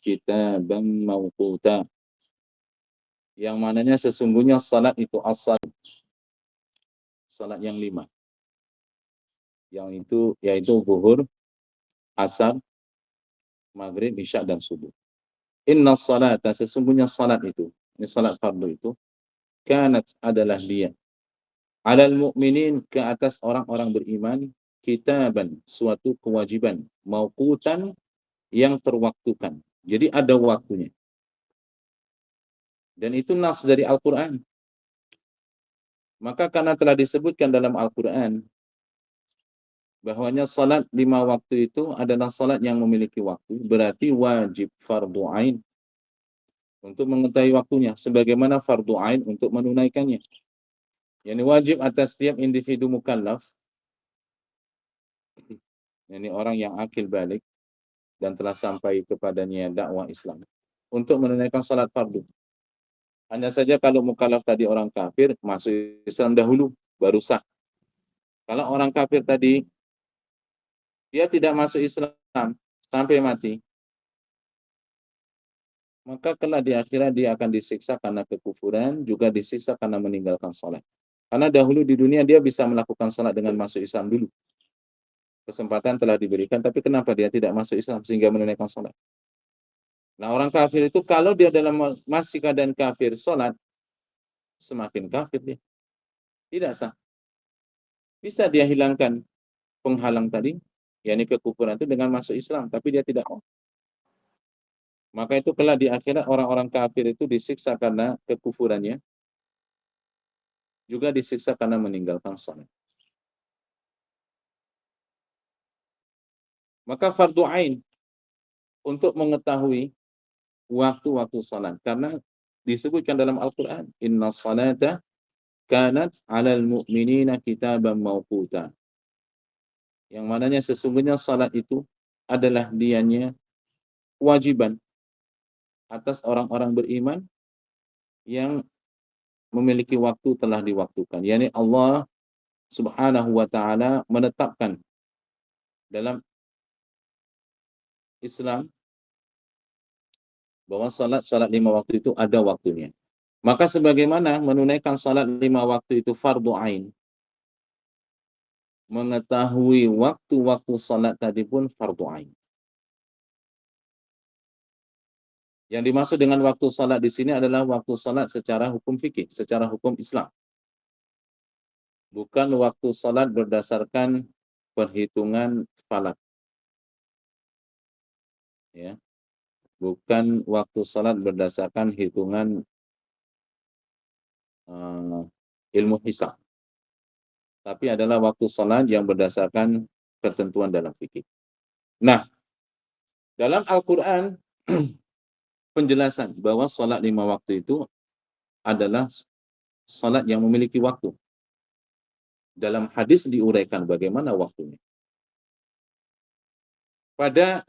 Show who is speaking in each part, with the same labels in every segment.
Speaker 1: kitaban mawquta. Yang mananya sesungguhnya salat itu asal salat yang 5. Yang itu yaitu zuhur, asar, maghrib, isya dan subuh. Inna salata sesungguhnya salat itu, ini salat fardu itu, kanat adalah dia. Alal mu'minin ke atas orang-orang beriman, kitaban suatu kewajiban, mauqutan yang terwaktukan. Jadi ada waktunya. Dan itu nas dari Al-Quran. Maka karena telah disebutkan dalam Al-Quran bahwanya salat 5 waktu itu adalah salat yang memiliki waktu, berarti wajib fardu ain untuk mengetahui waktunya, sebagaimana fardu ain untuk menunaikannya. Yani wajib atas setiap individu mukallaf, yani orang yang akil balik dan telah sampai kepadanya dakwah Islam, untuk menunaikan salat fardu. Hanya saja kalau mukallaf tadi orang kafir, masuk Islam dahulu, baru sah. Kalau orang kafir tadi, dia tidak masuk Islam sampai mati, maka kelak di akhirat dia akan disiksa karena kekufuran, juga disiksa karena meninggalkan salat. Karena dahulu di dunia dia bisa melakukan salat dengan masuk Islam dulu. Kesempatan telah diberikan, tapi kenapa dia tidak masuk Islam sehingga menunaikan salat? Nah, orang kafir itu kalau dia dalam masih keadaan kafir salat, semakin kafir dia. Tidak sah. Bisa dia hilangkan penghalang tadi, yakni kekufuran itu dengan masuk Islam, tapi dia tidak mau. Maka itu kelak di akhirat orang-orang kafir itu disiksa karena kekufurannya, juga disiksa karena meninggalkan salat. Maka fardu ain untuk mengetahui waktu-waktu salat, karena disebutkan dalam Al-Quran, inna salata kanat 'alal mu'minina kitaban mawquta. Yang mananya sesungguhnya salat itu adalah dianya kewajiban atas orang-orang beriman yang memiliki waktu telah diwaktukan. Yani Allah Subhanahu wa taala menetapkan dalam Islam bahwa salat 5 waktu itu ada waktunya. Maka sebagaimana menunaikan salat 5 waktu itu fardu ain, mengetahui waktu-waktu salat tadi pun fardu ain. Yang dimaksud dengan waktu salat di sini adalah waktu salat secara hukum fikih, secara hukum Islam. Bukan waktu salat berdasarkan perhitungan falak. Ya. Bukan waktu salat berdasarkan hitungan ilmu hisab. Tapi adalah waktu salat yang berdasarkan ketentuan dalam fikih. Nah, dalam Al-Quran penjelasan bahwa salat 5 waktu itu adalah salat yang memiliki waktu. Dalam hadis diuraikan bagaimana waktunya. Pada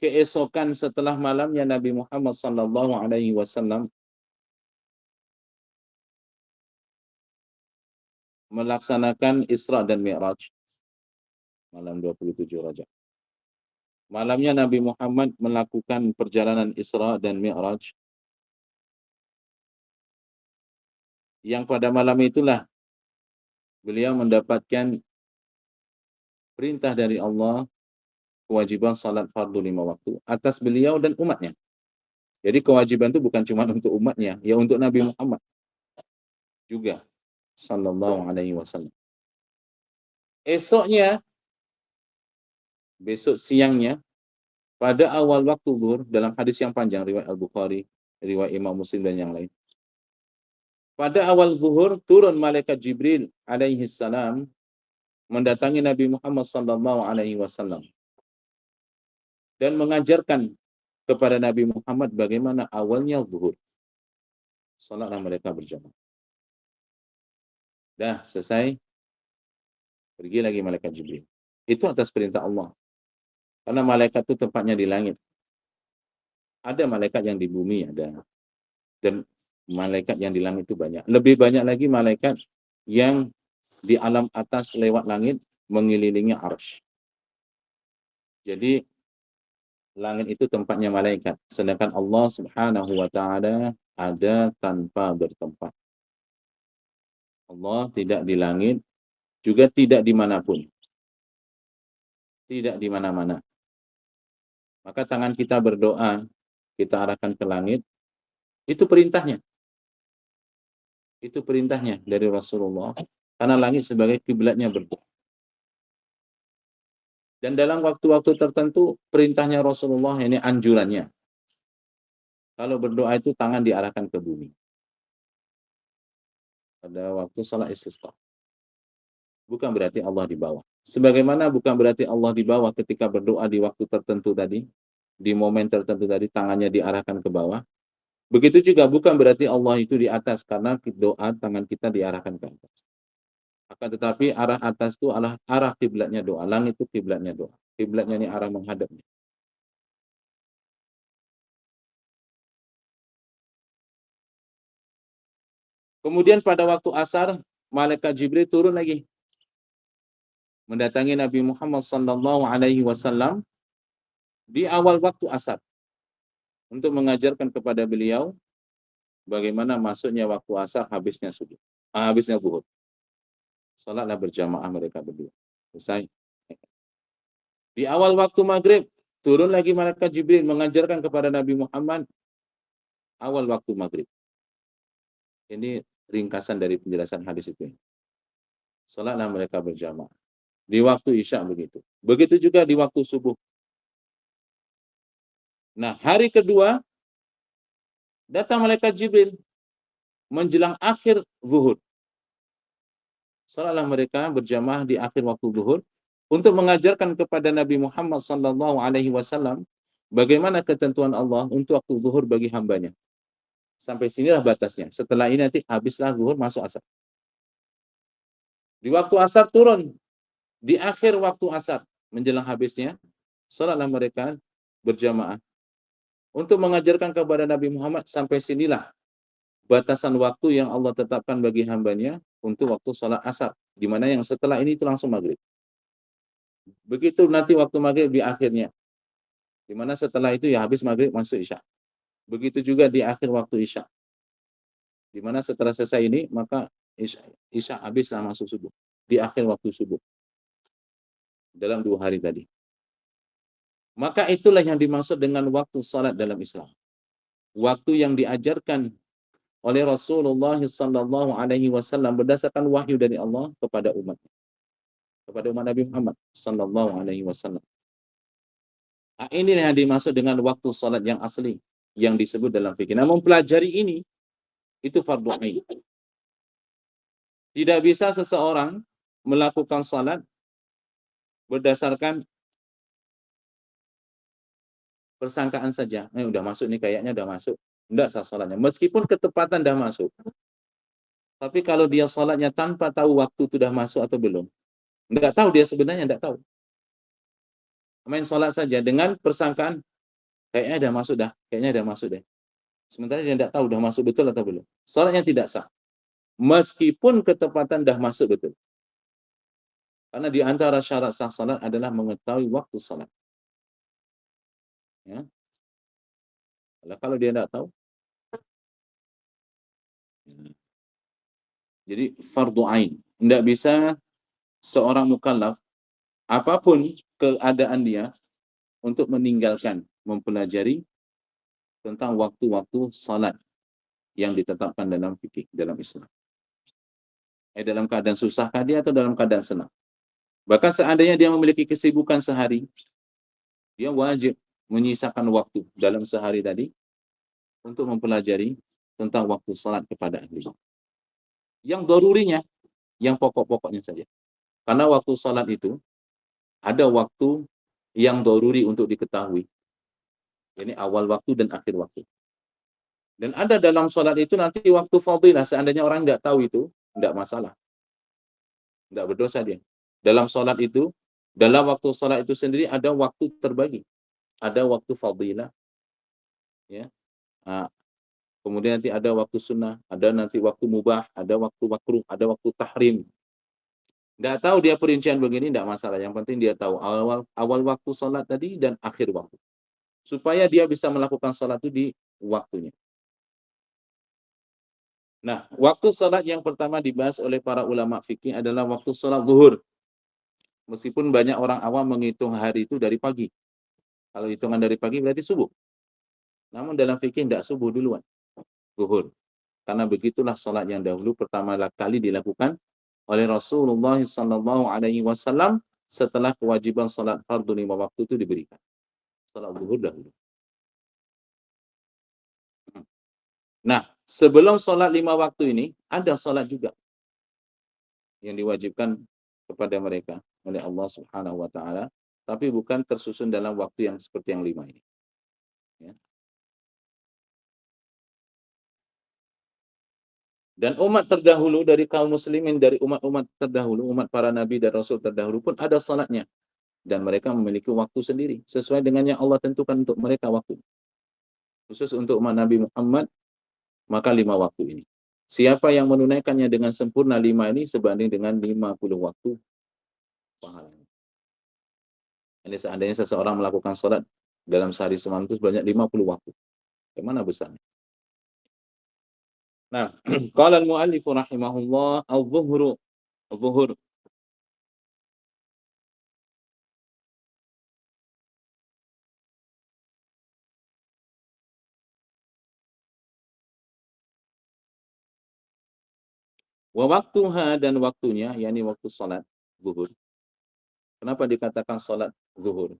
Speaker 1: keesokan setelah malamnya Nabi Muhammad SAW melaksanakan Isra dan Mi'raj, malam 27 Rajab. Malamnya Nabi Muhammad melakukan perjalanan Isra dan Mi'raj, yang pada malam itulah beliau mendapatkan perintah dari Allah, kewajiban salat fardu 5 waktu atas beliau dan umatnya. Jadi kewajiban itu bukan cuma untuk umatnya, ya untuk Nabi Muhammad juga sallallahu alaihi wasallam. Besok siangnya, pada awal waktu zuhur, dalam hadis yang panjang riwayat Al-Bukhari, riwayat Imam Muslim dan yang lain. Pada awal zuhur turun malaikat Jibril alaihi salam mendatangi Nabi Muhammad sallallahu alaihi wasallam dan mengajarkan kepada Nabi Muhammad bagaimana awalnya zuhur. Salatlah mereka berjamaah. Dah selesai, pergi lagi malaikat Jibril. Itu atas perintah Allah. Karena malaikat itu tempatnya di langit. Ada malaikat yang di bumi, ada. Dan malaikat yang di langit itu banyak. Lebih banyak lagi malaikat yang di alam atas lewat langit mengelilingi arsy. Jadi Langit itu tempatnya malaikat, sedangkan Allah Subhanahu wa taala ada tanpa bertempat. Allah tidak di langit, juga tidak dimanapun, tidak di mana-mana. Maka tangan kita berdoa, kita arahkan ke langit, itu perintahnya. Itu perintahnya dari Rasulullah. Karena langit sebagai kiblatnya berdoa. Dan dalam waktu-waktu tertentu, perintahnya Rasulullah, ini anjurannya. Kalau berdoa itu tangan diarahkan ke bumi. Pada waktu salat istisqa. Bukan berarti Allah di bawah. Sebagaimana bukan berarti Allah di bawah ketika berdoa di waktu tertentu tadi, di momen tertentu tadi, tangannya diarahkan ke bawah. Begitu juga bukan berarti Allah itu di atas, karena doa tangan kita diarahkan ke atas. Akan tetapi arah atas itu adalah arah kiblatnya doa. Langit itu kiblatnya doa. Kiblatnya ini arah menghadapnya. Kemudian pada waktu asar, malaikat Jibril turun lagi mendatangi Nabi Muhammad sallallahu alaihi wasallam di awal waktu asar untuk mengajarkan kepada beliau bagaimana masuknya waktu asar, habisnya subuh, habisnya zuhur. Salatlah berjamaah mereka berdua. Selesai. Di awal waktu maghrib, turun lagi malaikat Jibril mengajarkan kepada Nabi Muhammad awal waktu maghrib. Ini ringkasan dari penjelasan hadis itu. Salatlah mereka berjamaah. Di waktu Isya begitu. Begitu juga di waktu subuh. Nah, hari kedua, datang malaikat Jibril menjelang akhir zuhur. Salatlah mereka berjamaah di akhir waktu zuhur untuk mengajarkan kepada Nabi Muhammad sallallahu alaihi wasallam bagaimana ketentuan Allah untuk waktu zuhur bagi hambanya. Sampai sinilah batasnya. Setelah ini nanti habislah zuhur, masuk asar. Di waktu asar turun. Di akhir waktu asar, menjelang habisnya, salatlah mereka berjamaah untuk mengajarkan kepada Nabi Muhammad sampai sinilah batasan waktu yang Allah tetapkan bagi hambanya untuk waktu salat asar. Di mana yang setelah ini itu langsung maghrib. Begitu nanti waktu maghrib di akhirnya. Di mana setelah itu ya habis maghrib masuk Isya. Begitu juga di akhir waktu Isya. Di mana setelah selesai ini, maka Isya habislah masuk subuh. Di akhir waktu subuh. Dalam 2 hari tadi. Maka itulah yang dimaksud dengan waktu salat dalam Islam. Waktu yang diajarkan oleh Rasulullah sallallahu alaihi wasallam berdasarkan wahyu dari Allah kepada umat. Kepada umat Nabi Muhammad sallallahu alaihi wasallam. Nah, ini yang dimaksud dengan waktu salat yang asli yang disebut dalam fikih. Nah, mempelajari ini itu fardhu ain. Tidak bisa seseorang melakukan salat berdasarkan persangkaan saja. Udah masuk nih, kayaknya udah masuk. Enggak sah salatnya. Meskipun ketepatan udah masuk. Tapi kalau dia salatnya tanpa tahu waktu itu udah masuk atau belum. Enggak tahu, dia sebenarnya enggak tahu. Main salat saja dengan persangkaan kayaknya udah masuk dah. Kayaknya udah masuk deh. Sementara dia enggak tahu udah masuk betul atau belum. Salatnya tidak sah. Meskipun ketepatan dah masuk betul. Karena di antara syarat sah salat adalah mengetahui waktu salat. Ya. Kalau dia enggak tahu, jadi fardu ain. Tidak bisa seorang mukallaf, apapun keadaan dia, untuk meninggalkan mempelajari tentang waktu-waktu salat yang ditetapkan dalam fikih, dalam Islam. Dalam keadaan susahkah dia atau dalam keadaan senang. Bahkan seandainya dia memiliki kesibukan sehari, dia wajib menyisakan waktu dalam sehari tadi untuk mempelajari tentang waktu salat kepada ahli. Yang darurinya, yang pokok-pokoknya saja. Karena waktu salat itu ada waktu yang daruri untuk diketahui. Ini awal waktu dan akhir waktu. Dan ada dalam salat itu nanti waktu fadilah. Seandainya orang nggak tahu itu, nggak masalah. Nggak berdosa dia. Dalam salat itu, dalam waktu salat itu sendiri ada waktu terbagi. Ada waktu fadilah. Ya. Nah, kemudian nanti ada waktu sunnah, ada nanti waktu mubah, ada waktu makruh, ada waktu tahrim. Nggak tahu dia perincian begini, nggak masalah. Yang penting dia tahu awal waktu salat tadi dan akhir waktu. supaya dia bisa melakukan salat itu di waktunya. Nah, waktu salat yang pertama dibahas oleh para ulama fikih adalah waktu salat zuhur. Meskipun banyak orang awam menghitung hari itu dari pagi. Kalau hitungan dari pagi berarti subuh. Namun dalam fikih tidak subuh duluan, zuhur. Karena begitulah salat yang dahulu pertama kali dilakukan oleh Rasulullah SAW setelah kewajiban salat fardu 5 waktu itu diberikan. Salat zuhur dahulu. Nah, sebelum salat 5 waktu ini ada salat juga yang diwajibkan kepada mereka oleh Allah Subhanahu wa taala, tapi bukan tersusun dalam waktu yang seperti yang 5 ini. Ya. Dan umat terdahulu dari kaum muslimin, dari umat-umat terdahulu, umat para nabi dan rasul terdahulu pun ada salatnya. Dan mereka memiliki waktu sendiri, sesuai dengan yang Allah tentukan untuk mereka waktu. Khusus untuk umat Nabi Muhammad, maka 5 waktu ini. Siapa yang menunaikannya dengan sempurna 5 ini sebanding dengan 50 waktu pahalanya. Ini seandainya seseorang melakukan salat dalam sehari semalam itu sebanyak 50 waktu. Bagaimana besarnya? Nah, qala al-mu'allif rahimahullah, al-zuhur. Wa waktuha, dan waktunya, yakni waktu salat zuhur. Kenapa dikatakan salat zuhur?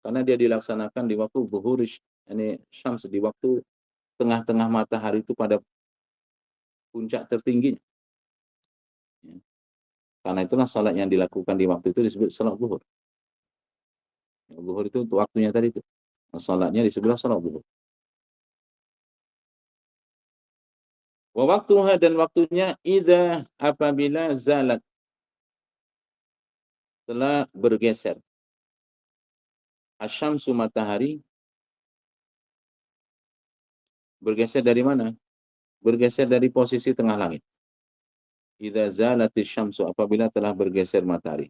Speaker 1: Karena dia dilaksanakan di waktu zuhur, yakni syams, di waktu tengah-tengah matahari itu pada puncak tertingginya. Ya. Karena itulah salat yang dilakukan di waktu itu disebut salat zuhur. Zuhur itu untuk waktunya tadi itu. Salatnya disebut salat zuhur. Wa waktuha, dan waktunya idza, apabila zalat, telah bergeser. Asyamsu, matahari, bergeser dari mana? Bergeser dari posisi tengah langit. Idza zalatis syamsu, apabila telah bergeser matahari.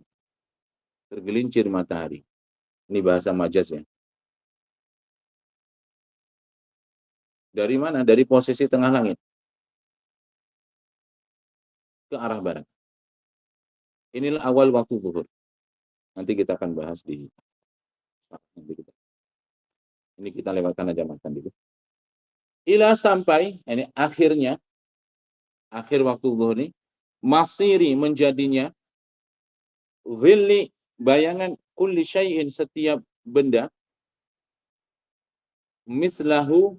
Speaker 1: Tergelincir matahari. Ini bahasa majaz ya. Dari mana? Dari posisi tengah langit ke arah barat. Inilah awal waktu zuhur. Nanti kita akan bahas di ini kita lewatkan aja makan dulu. Ila, sampai ini akhirnya, akhir waktu zuhur ini, masiri, menjadinya, zilli, bayangan, kulli syai'in, setiap benda, mislahu,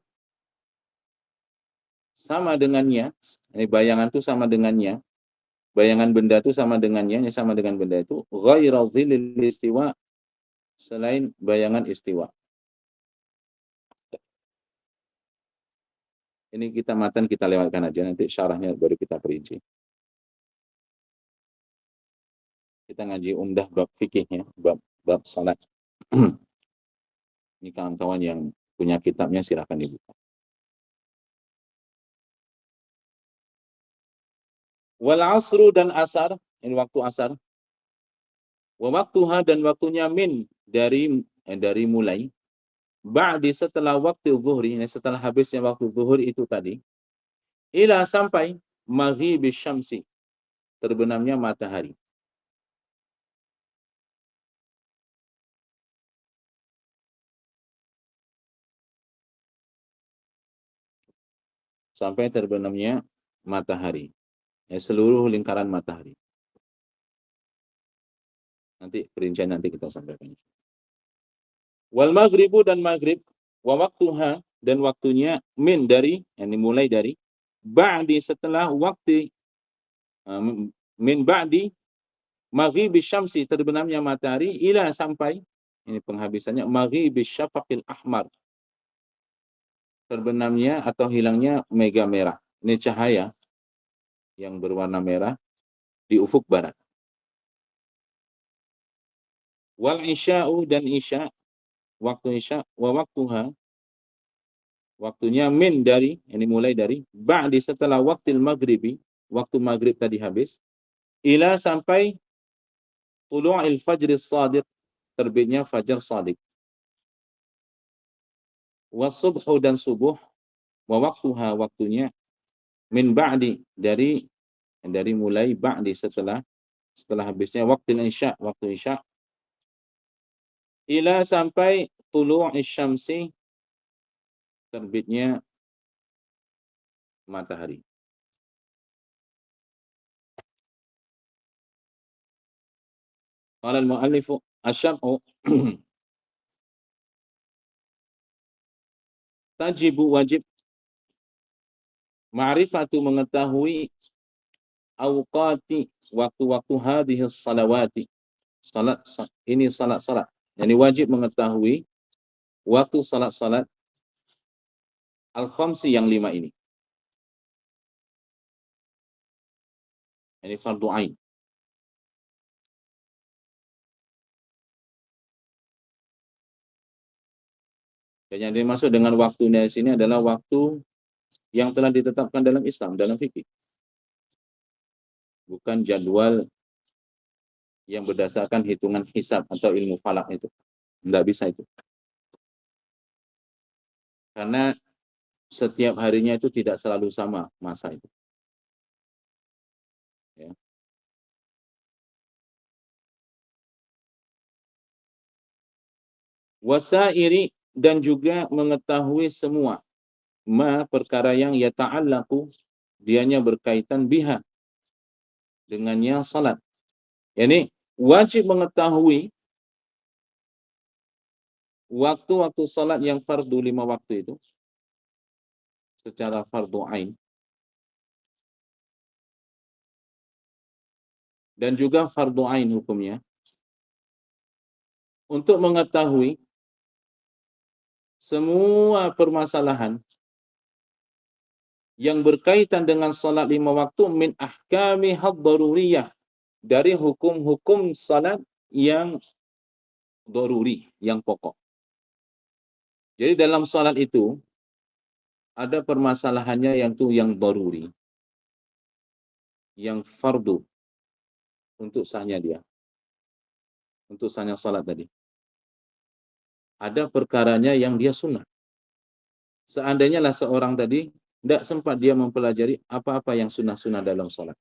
Speaker 1: sama dengannya, ini bayangan itu sama dengannya, bayangan benda itu sama dengannya, sama dengan benda itu, ghaira zillil istiwa, selain bayangan istiwa. Ini kita matan kita lewatkan aja, nanti syarahnya baru kita perinci. Kita ngaji umdah bab fikihnya, bab salat. Ini kawan-kawan yang punya kitabnya silakan dibuka. Wal asru, dan asar, ini waktu asar. Wa waktuha, dan waktunya, min, dari mulai, ba'di, setelah waktu zuhri, ini setelah habisnya waktu zuhur itu tadi, ila, sampai maghribis syamsi, terbenamnya matahari. Sampai terbenamnya matahari. Ya, seluruh lingkaran matahari. Nanti perincian nanti kita sampaikan. Wal maghribu, dan maghrib, wa waktuha, dan waktunya, min, dari, ini mulai dari, ba'di, setelah waktu, min ba'di maghribis syamsi, terbenamnya matahari, ila, sampai, ini penghabisannya, maghribis syafaqil ahmar, terbenamnya atau hilangnya mega merah. Ini cahaya yang berwarna merah di ufuk barat. Wal isya'u, dan isya, waktu isya, wa waktuha, waktunya, min, dari, ini mulai dari, ba'di, setelah waktil maghribi, waktu maghrib tadi habis, ila, sampai tulu'il fajri shadiq, terbitnya fajar shadiq. wasubhu dan subuh, wa waktuha waktunya, min ba'di dari mulai ba'di setelah habisnya waktu isya, ila sampai tulu'is syamsi, terbitnya matahari. Qala al-mu'allifu asy-syam'u tajibu wajib ma'rifatu mengetahui awqati waktu-waktu hadhihi salawati. Ini salat. Yani wajib mengetahui waktu salat al-khamsi yang 5 ini. Ini fardu ain. Dan yang dimaksud dengan waktunya di sini adalah waktu yang telah ditetapkan dalam Islam, dalam fikih. Bukan jadwal yang berdasarkan hitungan hisab atau ilmu falak itu. Tidak bisa itu. Karena setiap harinya itu tidak selalu sama masa itu. Ya. Wasairi, dan juga mengetahui semua perkara yang yata'allaqu, dianya berkaitan biha, dengannya salat. Yani wajib mengetahui waktu-waktu salat yang fardu 5 waktu itu secara fardu ain, dan juga fardu ain hukumnya, untuk mengetahui semua permasalahan yang berkaitan dengan salat 5 waktu, min ahkami had-daruriyah, dari hukum-hukum salat yang daruri, yang pokok. Jadi dalam salat itu ada permasalahannya yang daruri, yang fardu untuk sahnya dia, untuk sahnya salat tadi. Ada perkaranya yang dia sunnah. Seandainya lah seorang tadi tidak sempat dia mempelajari apa-apa yang sunnah-sunnah dalam salat,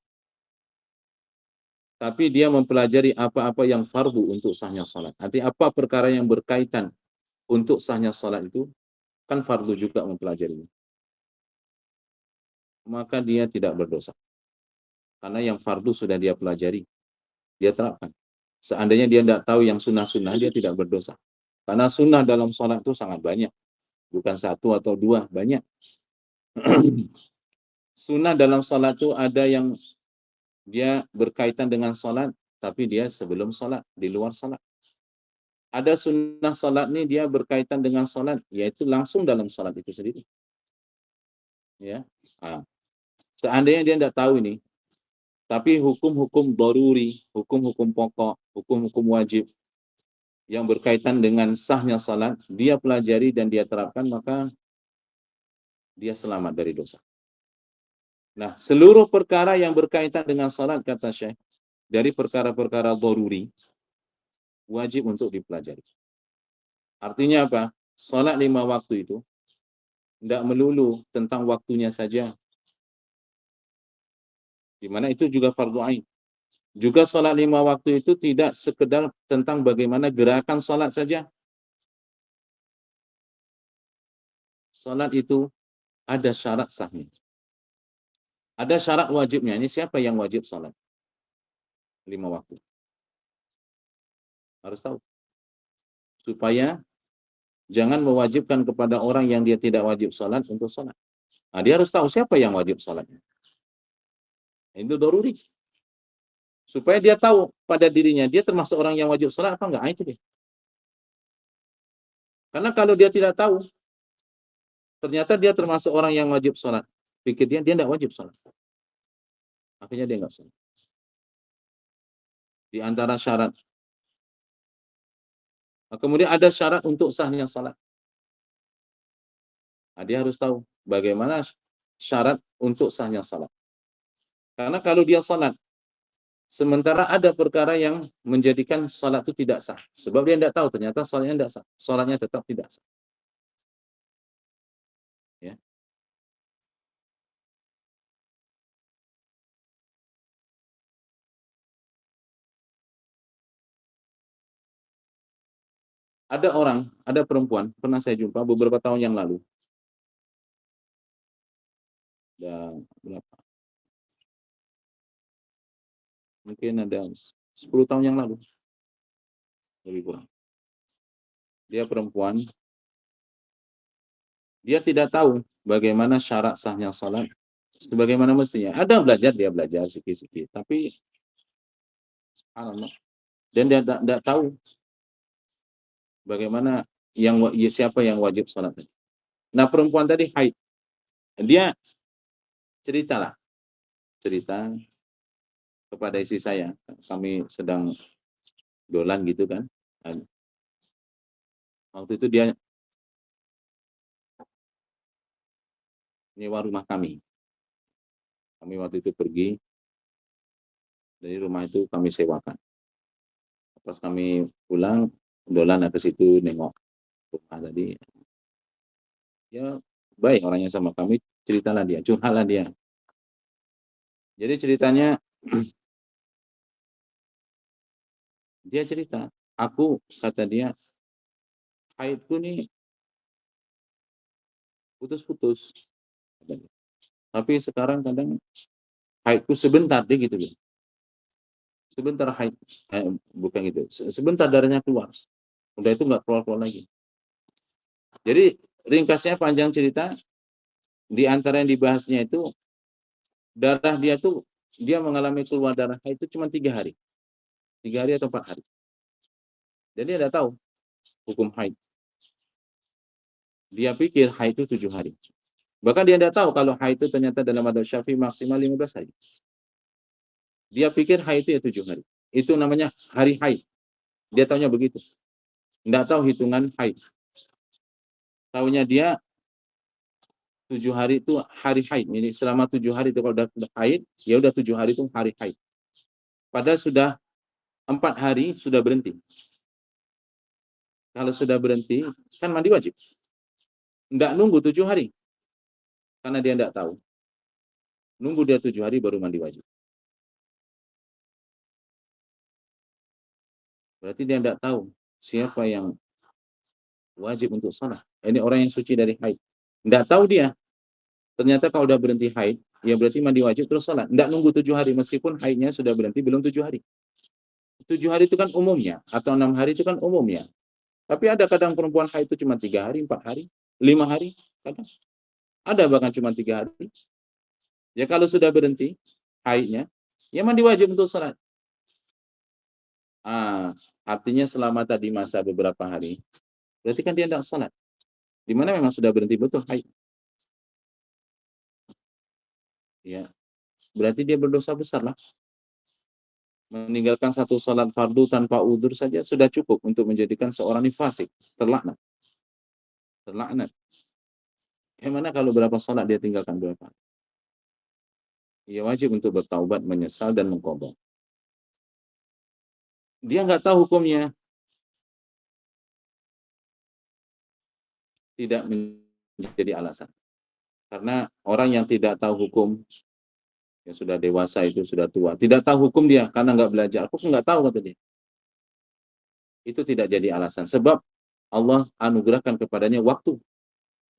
Speaker 1: tapi dia mempelajari apa-apa yang fardu untuk sahnya salat. Arti apa perkara yang berkaitan untuk sahnya salat itu, kan fardu juga mempelajarinya. Maka dia tidak berdosa. Karena yang fardu sudah dia pelajari, dia terapkan. Seandainya dia tidak tahu yang sunnah-sunnah, dia tidak berdosa. Karena sunnah dalam salat itu sangat banyak. Bukan 1 atau 2, banyak. Sunnah dalam salat itu ada yang dia berkaitan dengan salat, tapi dia sebelum salat, di luar salat. Ada sunnah salat ini dia berkaitan dengan salat, yaitu langsung dalam salat itu sendiri. Ya. Nah, seandainya dia tidak tahu ini, tapi hukum-hukum daruri, hukum-hukum pokok, hukum-hukum wajib yang berkaitan dengan sahnya salat, dia pelajari dan dia terapkan, maka dia selamat dari dosa. Nah, seluruh perkara yang berkaitan dengan salat, kata Syekh, dari perkara-perkara daruri, wajib untuk dipelajari. Artinya apa? Salat 5 waktu itu tidak melulu tentang waktunya saja, di mana itu juga fardu ain. Juga salat 5 waktu itu tidak sekedar tentang bagaimana gerakan salat saja. Salat itu ada syarat sahnya. Ada syarat wajibnya. Ini siapa yang wajib salat 5 waktu? Harus tahu. Supaya jangan mewajibkan kepada orang yang dia tidak wajib salat untuk salat. Nah, dia harus tahu siapa yang wajib salatnya. Itu daruri. Supaya dia tahu pada dirinya, dia termasuk orang yang wajib salat apa enggak? Nah, itu dia. Karena kalau dia tidak tahu, ternyata dia termasuk orang yang wajib salat, pikir dia tidak wajib salat. Akhirnya dia enggak salat. Di antara syarat. Nah, kemudian ada syarat untuk sahnya salat. Nah, dia harus tahu bagaimana syarat untuk sahnya salat. Karena kalau dia salat, sementara ada perkara yang menjadikan salat itu tidak sah. Sebab dia tidak tahu, ternyata salatnya tidak sah. Salatnya tetap tidak sah. Ada perempuan, pernah saya jumpa beberapa tahun yang lalu. Ada berapa? Mungkin ada 10 tahun yang lalu, lebih kurang. Dia perempuan, dia tidak tahu bagaimana syarat sahnya salat sebagaimana mestinya. Ada belajar, dia belajar sedikit-sedikit, tapi subhanallah, dan dia tidak tahu bagaimana siapa yang wajib salat. Nah, perempuan tadi haid. Dia cerita kepada istri saya. Kami sedang dolan gitu kan. Dan waktu itu dia nyewa rumah kami. Kami waktu itu pergi dari rumah itu kami sewakan. Pas kami pulang, dolan ke situ nengok rumah tadi. Ya baik orangnya sama kami, ceritalah dia, curhatlah dia. Jadi ceritanya dia cerita, kata dia, haidku nih putus-putus. Tapi sekarang kadang haidku sebentar deh gitu loh. Sebentar haid, bukan gitu. Sebentar darahnya keluar. Udah itu nggak keluar-keluar lagi. Jadi ringkasnya panjang cerita, di antara yang dibahasnya itu darah dia tuh dia mengalami keluar darah haid itu cuma 3 hari. 3 hari atau 4 hari. Jadi dia tidak tahu hukum haid. Dia pikir haid itu 7 hari. Bahkan dia tidak tahu kalau haid itu ternyata dalam madzhab Syafi'i maksimal 15 hari. Dia pikir haid itu ya 7 hari. Itu namanya hari haid. Dia tahunya begitu. Tidak tahu hitungan haid. Tahunya dia 7 hari itu hari haid. Ini selama 7 hari itu kalau udah haid, ya udah 7 hari itu hari haid. Padahal sudah 4 hari sudah berhenti. Kalau sudah berhenti, kan mandi wajib. Tidak nunggu 7 hari. Karena dia tidak tahu. Nunggu dia 7 hari baru mandi wajib. Berarti dia tidak tahu siapa yang wajib untuk salat. Ini orang yang suci dari haid. Tidak tahu dia. Ternyata kalau udah berhenti haid, ya berarti mandi wajib terus salat. Tidak nunggu 7 hari, meskipun haidnya sudah berhenti belum 7 hari. 7 hari itu kan umumnya, atau 6 hari itu kan umumnya. Tapi ada kadang perempuan haid itu cuma 3 hari, 4 hari, 5 hari, kadang. Ada bahkan cuma 3 hari. Ya kalau sudah berhenti haidnya, ya mandi wajib untuk salat. Artinya selama tadi masa beberapa hari, berarti kan dia tidak salat. Di mana memang sudah berhenti betul haid. Ya, berarti dia berdosa besar lah. Meninggalkan satu salat fardu tanpa udzur saja sudah cukup untuk menjadikan seorang ini fasik, terlaknat. Terlaknat. Bagaimana kalau berapa salat dia tinggalkan berapa? Ia wajib untuk bertaubat, menyesal dan mengqadha. Dia nggak tahu hukumnya, tidak menjadi alasan. Karena orang yang tidak tahu hukum, yang sudah dewasa itu sudah tua, tidak tahu hukum dia karena nggak belajar. Aku nggak tahu kata dia. Itu tidak jadi alasan. Sebab Allah anugerahkan kepadanya waktu.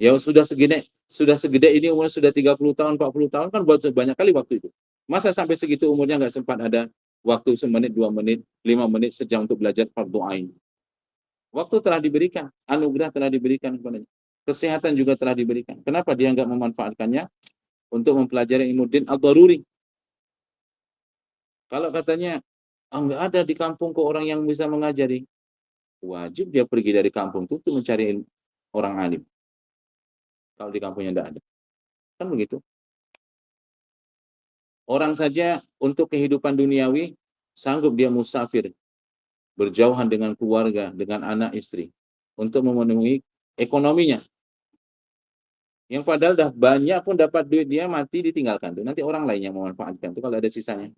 Speaker 1: Ya sudah segede ini umurnya sudah 30 tahun, 40 tahun kan buat banyak kali waktu itu. Masa sampai segitu umurnya nggak sempat ada waktu semenit, 2 menit, 5 menit, sejam untuk belajar fardu ain. Waktu telah diberikan, anugerah telah diberikan kepadanya. Kesehatan juga telah diberikan. Kenapa dia nggak memanfaatkannya untuk mempelajari ilmu din al-daruri? Kalau katanya, nggak ada di kampung kok orang yang bisa mengajari. Wajib dia pergi dari kampung itu mencari orang alim. Kalau di kampungnya tidak ada. Kan begitu. Orang saja untuk kehidupan duniawi, sanggup dia musafir, berjauhan dengan keluarga, dengan anak istri, untuk memenuhi ekonominya. Yang padahal dah banyak pun dapat duit, dia mati ditinggalkan. Tuh. Nanti orang lain yang memanfaatkan itu kalau ada sisanya.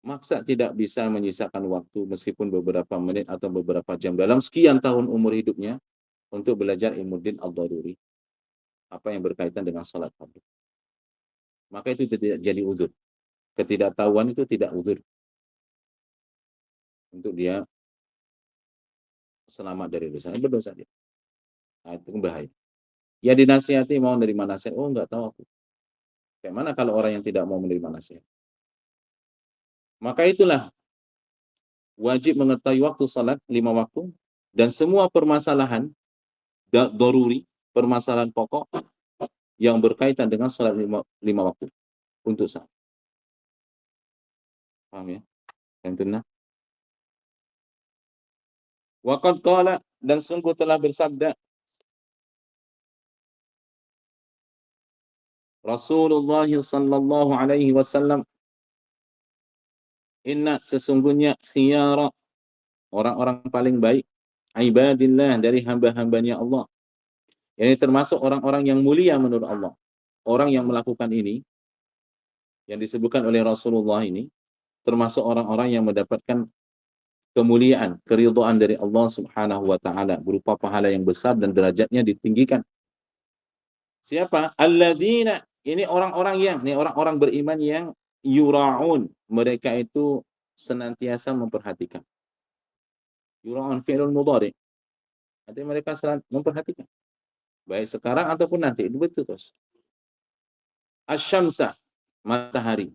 Speaker 1: Maksa tidak bisa menyisakan waktu meskipun beberapa menit atau beberapa jam dalam sekian tahun umur hidupnya untuk belajar ilmu din al-daruri. Apa yang berkaitan dengan salat fardu. Maka itu tidak jadi uzur. Ketidaktahuan itu tidak uzur. untuk dia selamat dari dosa. Berdosa dia. Nah, itu bahaya. Ya dinasihati, mau menerima nasihat. Oh, enggak tahu aku. Kayak mana kalau orang yang tidak mau menerima nasihat? Maka itulah wajib mengetahui waktu salat 5 waktu dan semua permasalahan daruri, permasalahan pokok yang berkaitan dengan salat 5 waktu untuk salat. Paham ya? Yang benar. Waqad qala, dan sungguh telah bersabda Rasulullah sallallahu alaihi wasallam, inna, sesungguhnya khiyara, orang-orang paling baik, ibadillah, dari hamba-hambanya Allah. Ini termasuk orang-orang yang mulia menurut Allah. Orang yang melakukan ini, yang disebutkan oleh Rasulullah ini, termasuk orang-orang yang mendapatkan kemuliaan, keridhaan dari Allah Subhanahu wa taala berupa pahala yang besar dan derajatnya ditinggikan. Siapa? Alladzina, ini orang-orang beriman yang yura'un, mereka itu senantiasa memperhatikan. Yura'un fi'lul mudhari. Artinya mereka memperhatikan. Baik sekarang ataupun nanti, itu betul terus. Asy-syamsa, matahari.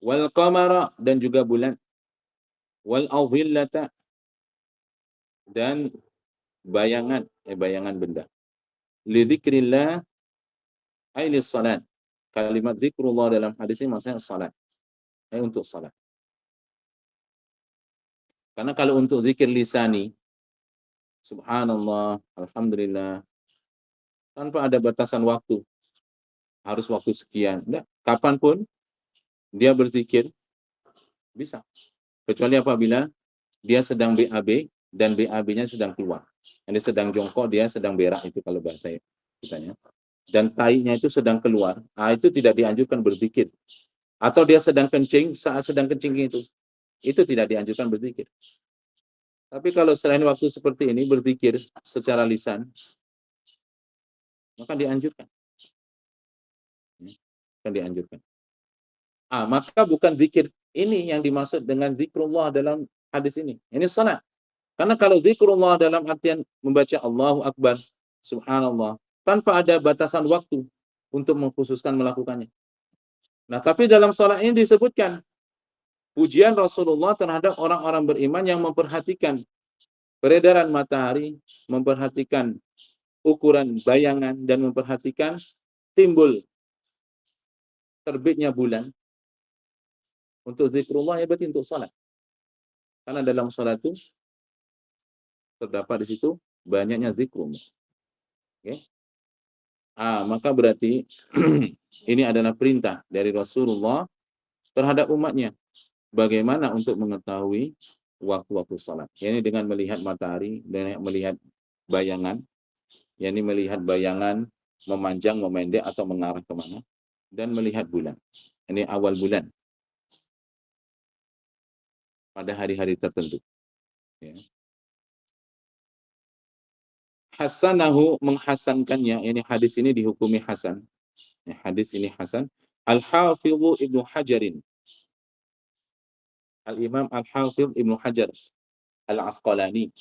Speaker 1: Wal qamara, dan juga bulan. Wal adhillata, dan bayangan benda. Li dzikrillah ay lis salat. Kalimat zikrullah dalam hadis ini maksudnya salat. Untuk salat. Karena kalau untuk zikir lisani, subhanallah, alhamdulillah, tanpa ada batasan waktu, harus waktu sekian. Enggak, kapanpun dia berzikir, bisa. Kecuali apabila dia sedang BAB, dan BAB-nya sedang keluar. Yang sedang jongkok, dia sedang berak, itu kalau bahasa kitanya. Dan tainya itu sedang keluar, itu tidak dianjurkan berzikir. Atau dia sedang kencing, saat sedang kencing itu tidak dianjurkan berzikir. Tapi kalau selain waktu seperti ini, berzikir secara lisan, maka dianjurkan. Dianjurkan. Maka bukan zikir ini yang dimaksud dengan zikrullah dalam hadis ini. Ini salat. Karena kalau zikrullah dalam artian membaca Allahu Akbar, subhanallah, tanpa ada batasan waktu untuk mengkhususkan melakukannya. Nah, tapi dalam salat ini disebutkan pujian Rasulullah terhadap orang-orang beriman yang memperhatikan peredaran matahari, memperhatikan ukuran bayangan, dan memperhatikan timbul terbitnya bulan. Untuk zikrullah ya berarti untuk salat. Karena dalam salat itu terdapat di situ banyaknya zikrullah. Okay? Maka berarti ini adalah perintah dari Rasulullah terhadap umatnya. Bagaimana untuk mengetahui waktu-waktu salat. Ini dengan melihat matahari, dan melihat bayangan. Ini melihat bayangan memanjang, memendek, atau mengarah kemana. Dan melihat bulan. Ini awal bulan. Pada hari-hari tertentu. Ya. Hasanahu, menghasankannya. Ini hadis ini dihukumi hasan. Hadis ini hasan. Al-Hafidhu Ibnu Hajarin. Al-Imam Al-Hafidh Ibnu Hajar Al-Asqalani.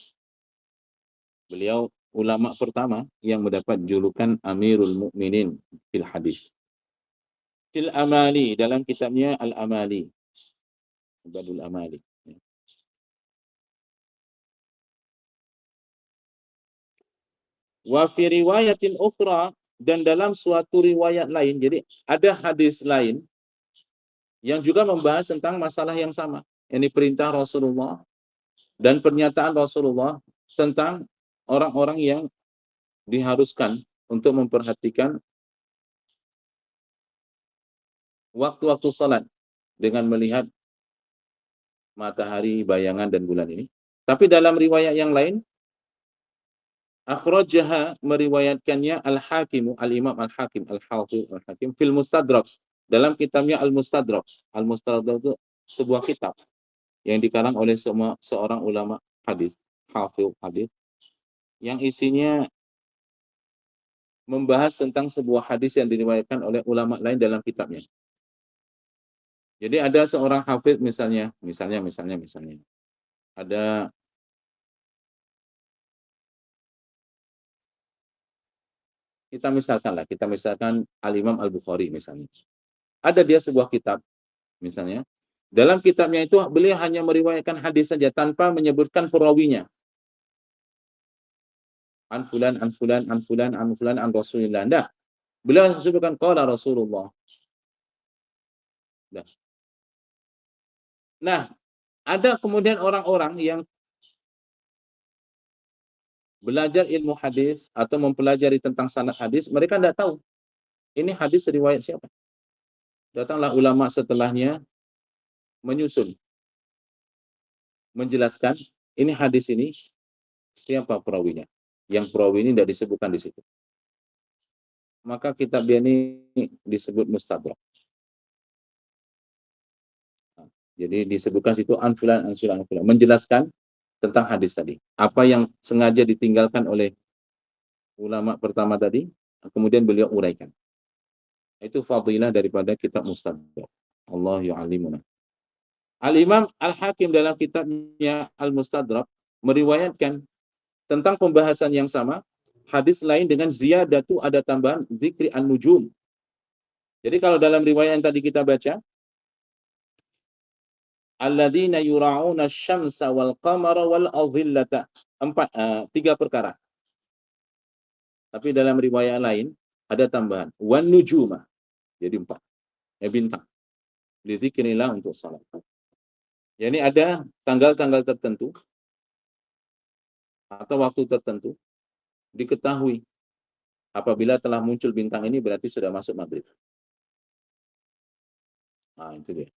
Speaker 1: Beliau ulama pertama yang mendapat julukan Amirul Mukminin fil hadis. Fil Amali, dalam kitabnya Al-Amali. Badul Amali. Wa fi riwayatin ukhra, dan dalam suatu riwayat lain, jadi ada hadis lain yang juga membahas tentang masalah yang sama. Ini perintah Rasulullah dan pernyataan Rasulullah tentang orang-orang yang diharuskan untuk memperhatikan waktu-waktu salat dengan melihat matahari, bayangan, dan bulan ini. Tapi dalam riwayat yang lain, akhrajaha, meriwayatkannya Al-Hakim, Al-Imam Al-Hakim, Al-Hafidh Al-Hakim fil Mustadrak, dalam kitabnya Al-Mustadrak. Al-Mustadrak itu sebuah kitab yang dikarang oleh seorang ulama hadis, hafidh hadis, yang isinya membahas tentang sebuah hadis yang diriwayatkan oleh ulama lain dalam kitabnya. Jadi ada seorang hafidh misalnya. Ada kita misalkan Al-Imam Al-Bukhari misalnya. Ada dia sebuah kitab misalnya. Dalam kitabnya itu beliau hanya meriwayatkan hadis saja tanpa menyebutkan perawinya. An fulan, an fulan, an fulan, an fulan, an Rasulillah. Nah, beliau sebutkan qala Rasulullah. Nah, ada kemudian orang-orang yang belajar ilmu hadis atau mempelajari tentang sanad hadis, mereka tidak tahu ini hadis riwayat siapa. Datanglah ulama setelahnya menyusun, menjelaskan ini hadis ini siapa perawinya. Yang perawi ini tidak disebutkan di situ. Maka kitab dia ini disebut mustadrak. Jadi disebutkan situ an fulan, an fulan, an fulan. Menjelaskan tentang hadis tadi. Apa yang sengaja ditinggalkan oleh ulama pertama tadi, kemudian beliau uraikan. Itu fadilah daripada kitab mustadrak. Allah yu'allimuna. Al-Imam Al-Hakim dalam kitabnya Al-Mustadrak meriwayatkan tentang pembahasan yang sama, hadis lain dengan ziyadatu ada tambahan zikri an-nujum. Jadi kalau dalam riwayat yang tadi kita baca, alladzina yura'una asy-syamsa wal qamara wal adhillata. Tiga perkara. Tapi dalam riwayat lain ada tambahan wan nujuma. Jadi 4. Bintang. Lidzikrillah untuk salat. Yani ada tanggal-tanggal tertentu atau waktu tertentu diketahui apabila telah muncul bintang ini berarti sudah masuk maghrib. Nah, itu dia.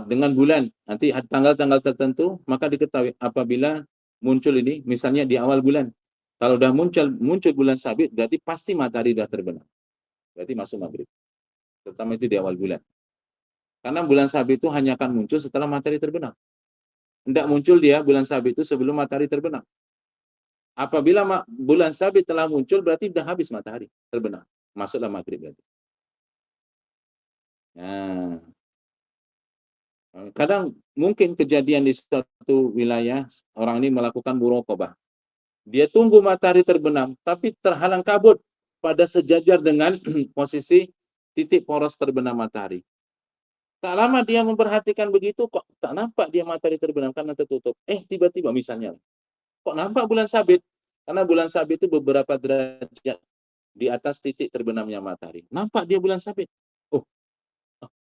Speaker 1: Dengan bulan, nanti tanggal-tanggal tertentu, maka diketahui apabila muncul ini, misalnya di awal bulan. Kalau sudah muncul bulan sabit, berarti pasti matahari sudah terbenam. Berarti masuk maghrib. Terutama itu di awal bulan. Karena bulan sabit itu hanya akan muncul setelah matahari terbenam. Tidak muncul dia bulan sabit itu sebelum matahari terbenam. Apabila bulan sabit telah muncul, berarti sudah habis matahari terbenam. Masuklah maghrib berarti. Nah, kadang mungkin kejadian di suatu wilayah, orang ini melakukan muraqabah. Dia tunggu matahari terbenam, tapi terhalang kabut pada sejajar dengan posisi titik poros terbenam matahari. Tak lama dia memperhatikan begitu, kok tak nampak dia matahari terbenam karena tertutup. Tiba-tiba misalnya, kok nampak bulan sabit? Karena bulan sabit itu beberapa derajat di atas titik terbenamnya matahari. Nampak dia bulan sabit.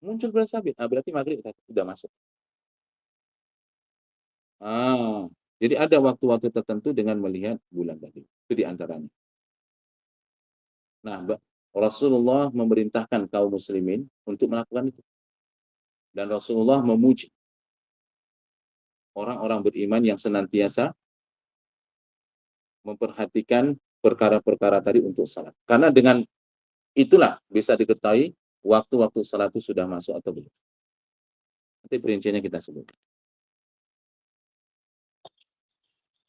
Speaker 1: Muncul bulan sabit. Berarti maghrib sudah masuk. Jadi ada waktu-waktu tertentu dengan melihat bulan tadi. Itu diantaranya. Nah, Rasulullah memerintahkan kaum muslimin untuk melakukan itu. Dan Rasulullah memuji orang-orang beriman yang senantiasa memperhatikan perkara-perkara tadi untuk salat. Karena dengan itulah bisa diketahui waktu-waktu salat itu sudah masuk atau belum. Nanti perinciannya kita sebut.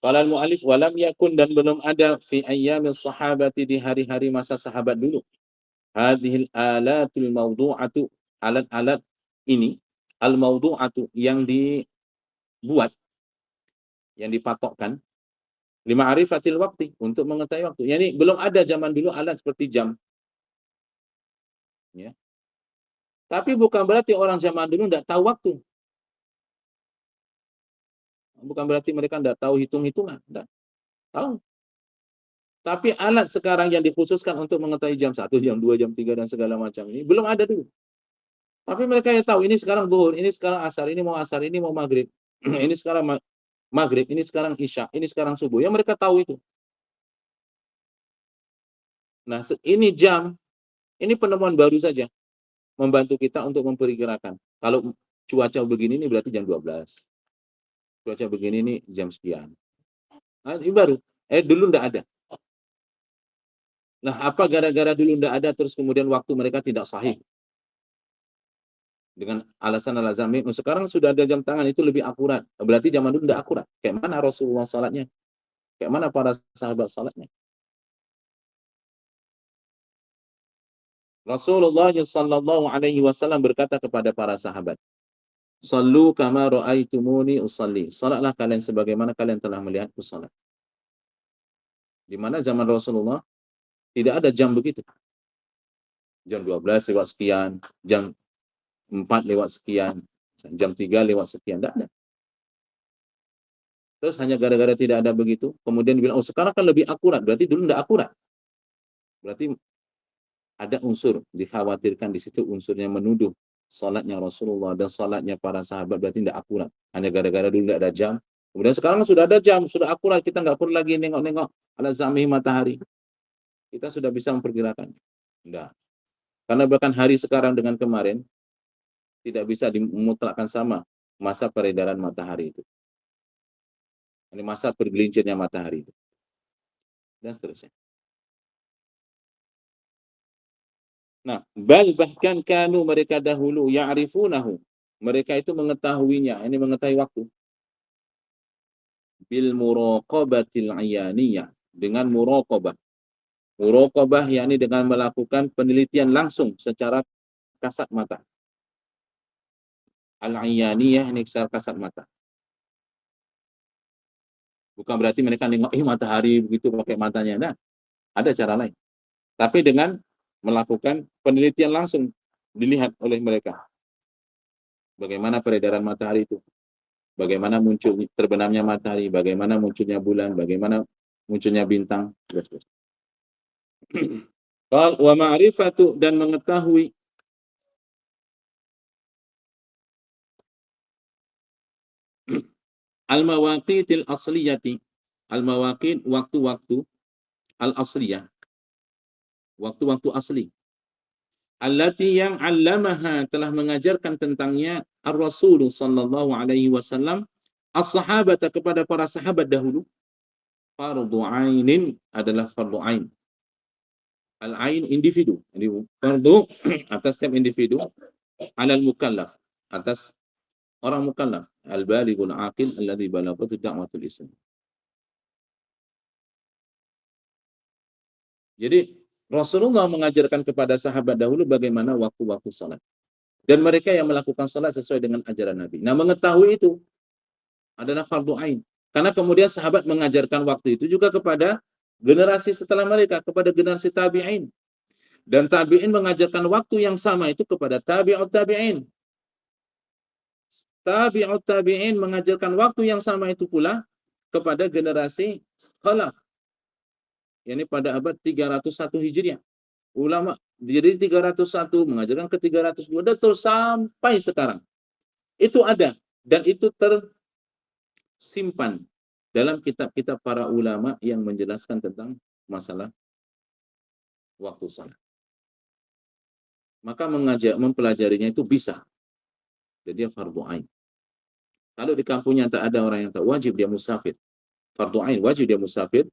Speaker 1: Qala al-mu'allif walam yakun dan belum ada fi ayyamis sahabati di hari-hari masa sahabat dulu. Hadhil alatul mawdu'atu, alat-alat ini al-mawdu'atu yang dibuat, yang dipatokkan lima arifatil waktu untuk mengetahui waktu. Yani belum ada zaman dulu alat seperti jam. Ya. Tapi bukan berarti orang zaman dulu tidak tahu waktu. Bukan berarti mereka tidak tahu hitung-hitungan. Tidak. Tahu. Tapi alat sekarang yang dikhususkan untuk mengetahui jam 1, jam 2, jam 3, dan segala macam ini, belum ada dulu. Tapi mereka yang tahu, ini sekarang zuhur, ini sekarang asar, ini mau maghrib. Ini sekarang maghrib, ini sekarang isya, ini sekarang subuh. Yang mereka tahu itu. Nah, ini jam, ini penemuan baru saja. Membantu kita untuk memperkirakan. Kalau cuaca begini, ini berarti jam 12. Cuaca begini, ini jam sekian. Nah, ini baru. Dulu tidak ada. Nah, apa gara-gara dulu tidak ada, terus kemudian waktu mereka tidak sahih? Dengan alasan-alasan, sekarang sudah ada jam tangan, itu lebih akurat. Berarti zaman dulu tidak akurat. Kayak mana Rasulullah salatnya? Kayak mana para sahabat salatnya? Rasulullah sallallahu alaihi wasallam berkata kepada para sahabat, Sallu kama ra'aitumuni usalli. Salatlah kalian sebagaimana kalian telah melihatku salat. Di mana zaman Rasulullah tidak ada jam begitu. Jam 12 lewat sekian, jam 4 lewat sekian, jam 3 lewat sekian. Tidak ada. Terus hanya gara-gara tidak ada begitu, kemudian bilang, oh sekarang kan lebih akurat. Berarti dulu tidak akurat. Berarti ada unsur, dikhawatirkan di situ unsurnya menuduh salatnya Rasulullah dan salatnya para sahabat berarti tidak akurat. Hanya gara-gara dulu tidak ada jam. Kemudian sekarang sudah ada jam, sudah akurat. Kita nggak perlu lagi nengok-nengok ala zamih matahari. Kita sudah bisa memperkirakan. Tidak. Karena bahkan hari sekarang dengan kemarin tidak bisa dimutlakkan sama masa peredaran matahari itu. Ini masa bergelincirnya matahari itu. Dan seterusnya. Nah, bahkan kanu mereka dahulu ya'rifunahu. Mereka itu mengetahuinya, ini mengetahui waktu. Bil muraqabatil ayaniyah, dengan muraqabah. Muraqabah yakni dengan melakukan penelitian langsung secara kasat mata. Al-ayaniyah ini secara kasat mata. Bukan berarti mereka nengok matahari begitu pakai matanya. Nah, ada cara lain. Tapi dengan melakukan penelitian langsung dilihat oleh mereka. Bagaimana peredaran matahari itu? Bagaimana muncul terbenamnya matahari, bagaimana munculnya bulan, bagaimana munculnya bintang. Wa ma'rifatu, dan mengetahui al-mawaqitil asliyati, al-mawaqit waktu-waktu al-asliyah, waktu-waktu asli. Allati yang 'allamaha, telah mengajarkan tentangnya ar-Rasul sallallahu alaihi wasallam as-sahabata, kepada para sahabat dahulu. Fardu ainin adalah fardu ain. Al-ain individu. Jadi fardu atas setiap individu, alal mukallaf atas orang mukallaf, al-balighul aqil alladhi balaghathu da'watul Islam. Jadi Rasulullah mengajarkan kepada sahabat dahulu bagaimana waktu-waktu salat. Dan mereka yang melakukan salat sesuai dengan ajaran Nabi. Nah, mengetahui itu adalah fardu ain. Karena kemudian sahabat mengajarkan waktu itu juga kepada generasi setelah mereka, kepada generasi tabi'in. Dan tabi'in mengajarkan waktu yang sama itu kepada tabi'ut tabi'in. Tabi'ut tabi'in mengajarkan waktu yang sama itu pula kepada generasi khalaf. Yani pada abad 301 Hijriah. Ulama jadi 301 mengajarkan ke 302 dan terus sampai sekarang. Itu ada dan itu tersimpan dalam kitab-kitab para ulama yang menjelaskan tentang masalah waktu salat. Maka mempelajarinya itu bisa. Jadi dia fardu ain. Kalau di kampungnya tak ada orang yang tahu, wajib dia musafir. Fardu ain, wajib dia musafir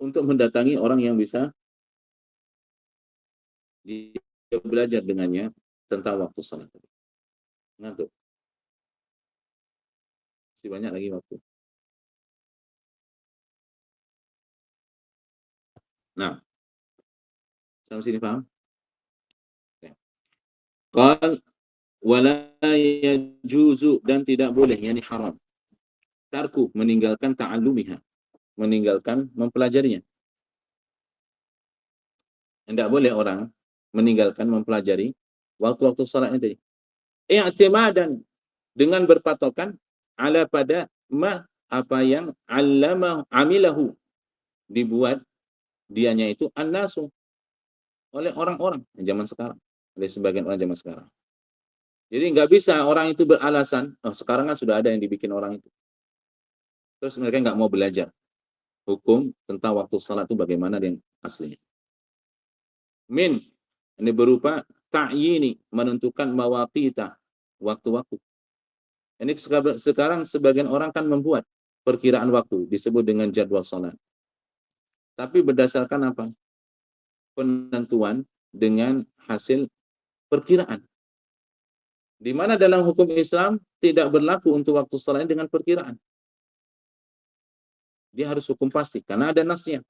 Speaker 1: untuk mendatangi orang yang bisa dia belajar dengannya tentang waktu salat. Ngantuk. Masih banyak lagi waktu. Nah, sampai sini paham? Qal wala yajuzu, dan tidak boleh, yani haram. Tarku, meninggalkan ta'allumiha, meninggalkan mempelajarinya. Tidak boleh orang meninggalkan mempelajari waktu-waktu salatnya tadi. I'timadan, dengan berpatokan ala pada ma, apa yang amilahu, dibuat dianya itu an-nasu, oleh orang-orang zaman sekarang, oleh sebagian orang zaman sekarang. Jadi nggak bisa orang itu beralasan, oh sekarang kan sudah ada yang dibikin orang itu. Terus mereka nggak mau belajar hukum tentang waktu salat itu bagaimana yang aslinya. Min, ini berupa ta'yini, menentukan mawaqita, waktu-waktu. Ini sekarang sebagian orang kan membuat perkiraan waktu, disebut dengan jadwal salat. Tapi berdasarkan apa? Penentuan dengan hasil perkiraan. Di mana dalam hukum Islam tidak berlaku untuk waktu salat dengan perkiraan. Dia harus hukum pasti, karena ada nasnya.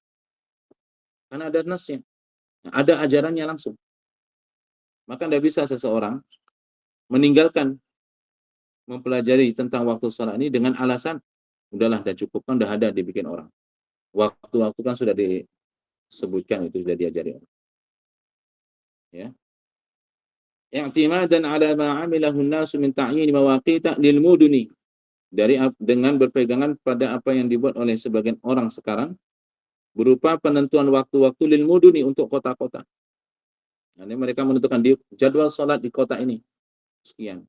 Speaker 1: Karena ada nasnya. Ada ajarannya langsung. Maka tidak bisa seseorang meninggalkan mempelajari tentang waktu salat ini dengan alasan udahlah, dah cukup kan, dah ada dibikin orang. Waktu-waktu kan sudah disebutkan, itu sudah diajari orang. Ya. I'timadan ala ma 'amilahu an-nasu min ta'yin mawaqita lil muduni. Dengan berpegangan pada apa yang dibuat oleh sebagian orang sekarang berupa penentuan waktu-waktu lil muduni untuk kota-kota. Nah, mereka menentukan jadwal salat di kota ini sekian.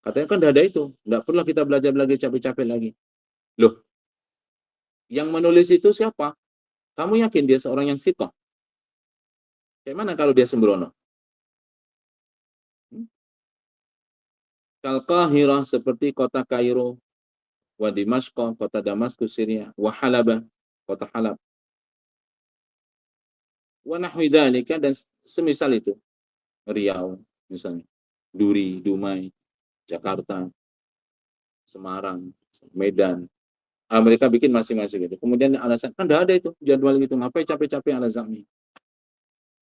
Speaker 1: Katanya kan udah ada itu, enggak perlu kita belajar lagi capek-capek lagi. Loh, yang menulis itu siapa? Kamu yakin dia seorang yang siqah? Kayak mana kalau dia sembrono? Kal-Qahirah, seperti kota Kairo, wa Dimashq, kota Damaskus Syria, wa Halaba, kota Halab, wa nahwi dzalika, dan semisal itu. Riau misalnya, Duri, Dumai, Jakarta, Semarang, Medan. Mereka bikin masing-masing gitu. Kemudian alasan, kan udah ada itu jadwal gitu, ngapain capek-capek alasannya?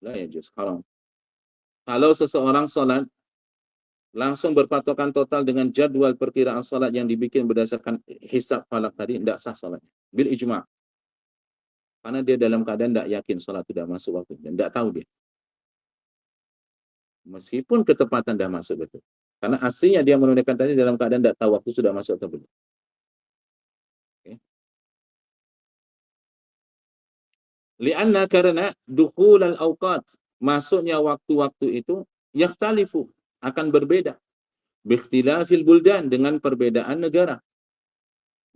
Speaker 1: Lah ya just haram. Kalau seseorang sholat langsung berpatokan total dengan jadwal perkiraan sholat yang dibikin berdasarkan hisab falak tadi, tidak sah sholatnya. Bil ijma'. Karena dia dalam keadaan tidak yakin sholat sudah masuk waktu, dan tidak tahu dia. Meskipun ketepatan sudah masuk betul. Karena aslinya dia menunaikan tadi dalam keadaan tidak tahu waktu sudah masuk atau belum. Okay. Lianna, karena dukhul al-awqat, masuknya waktu-waktu itu yakhtalifu, akan berbeda. Bikhtilafil buldan, dengan perbedaan negara.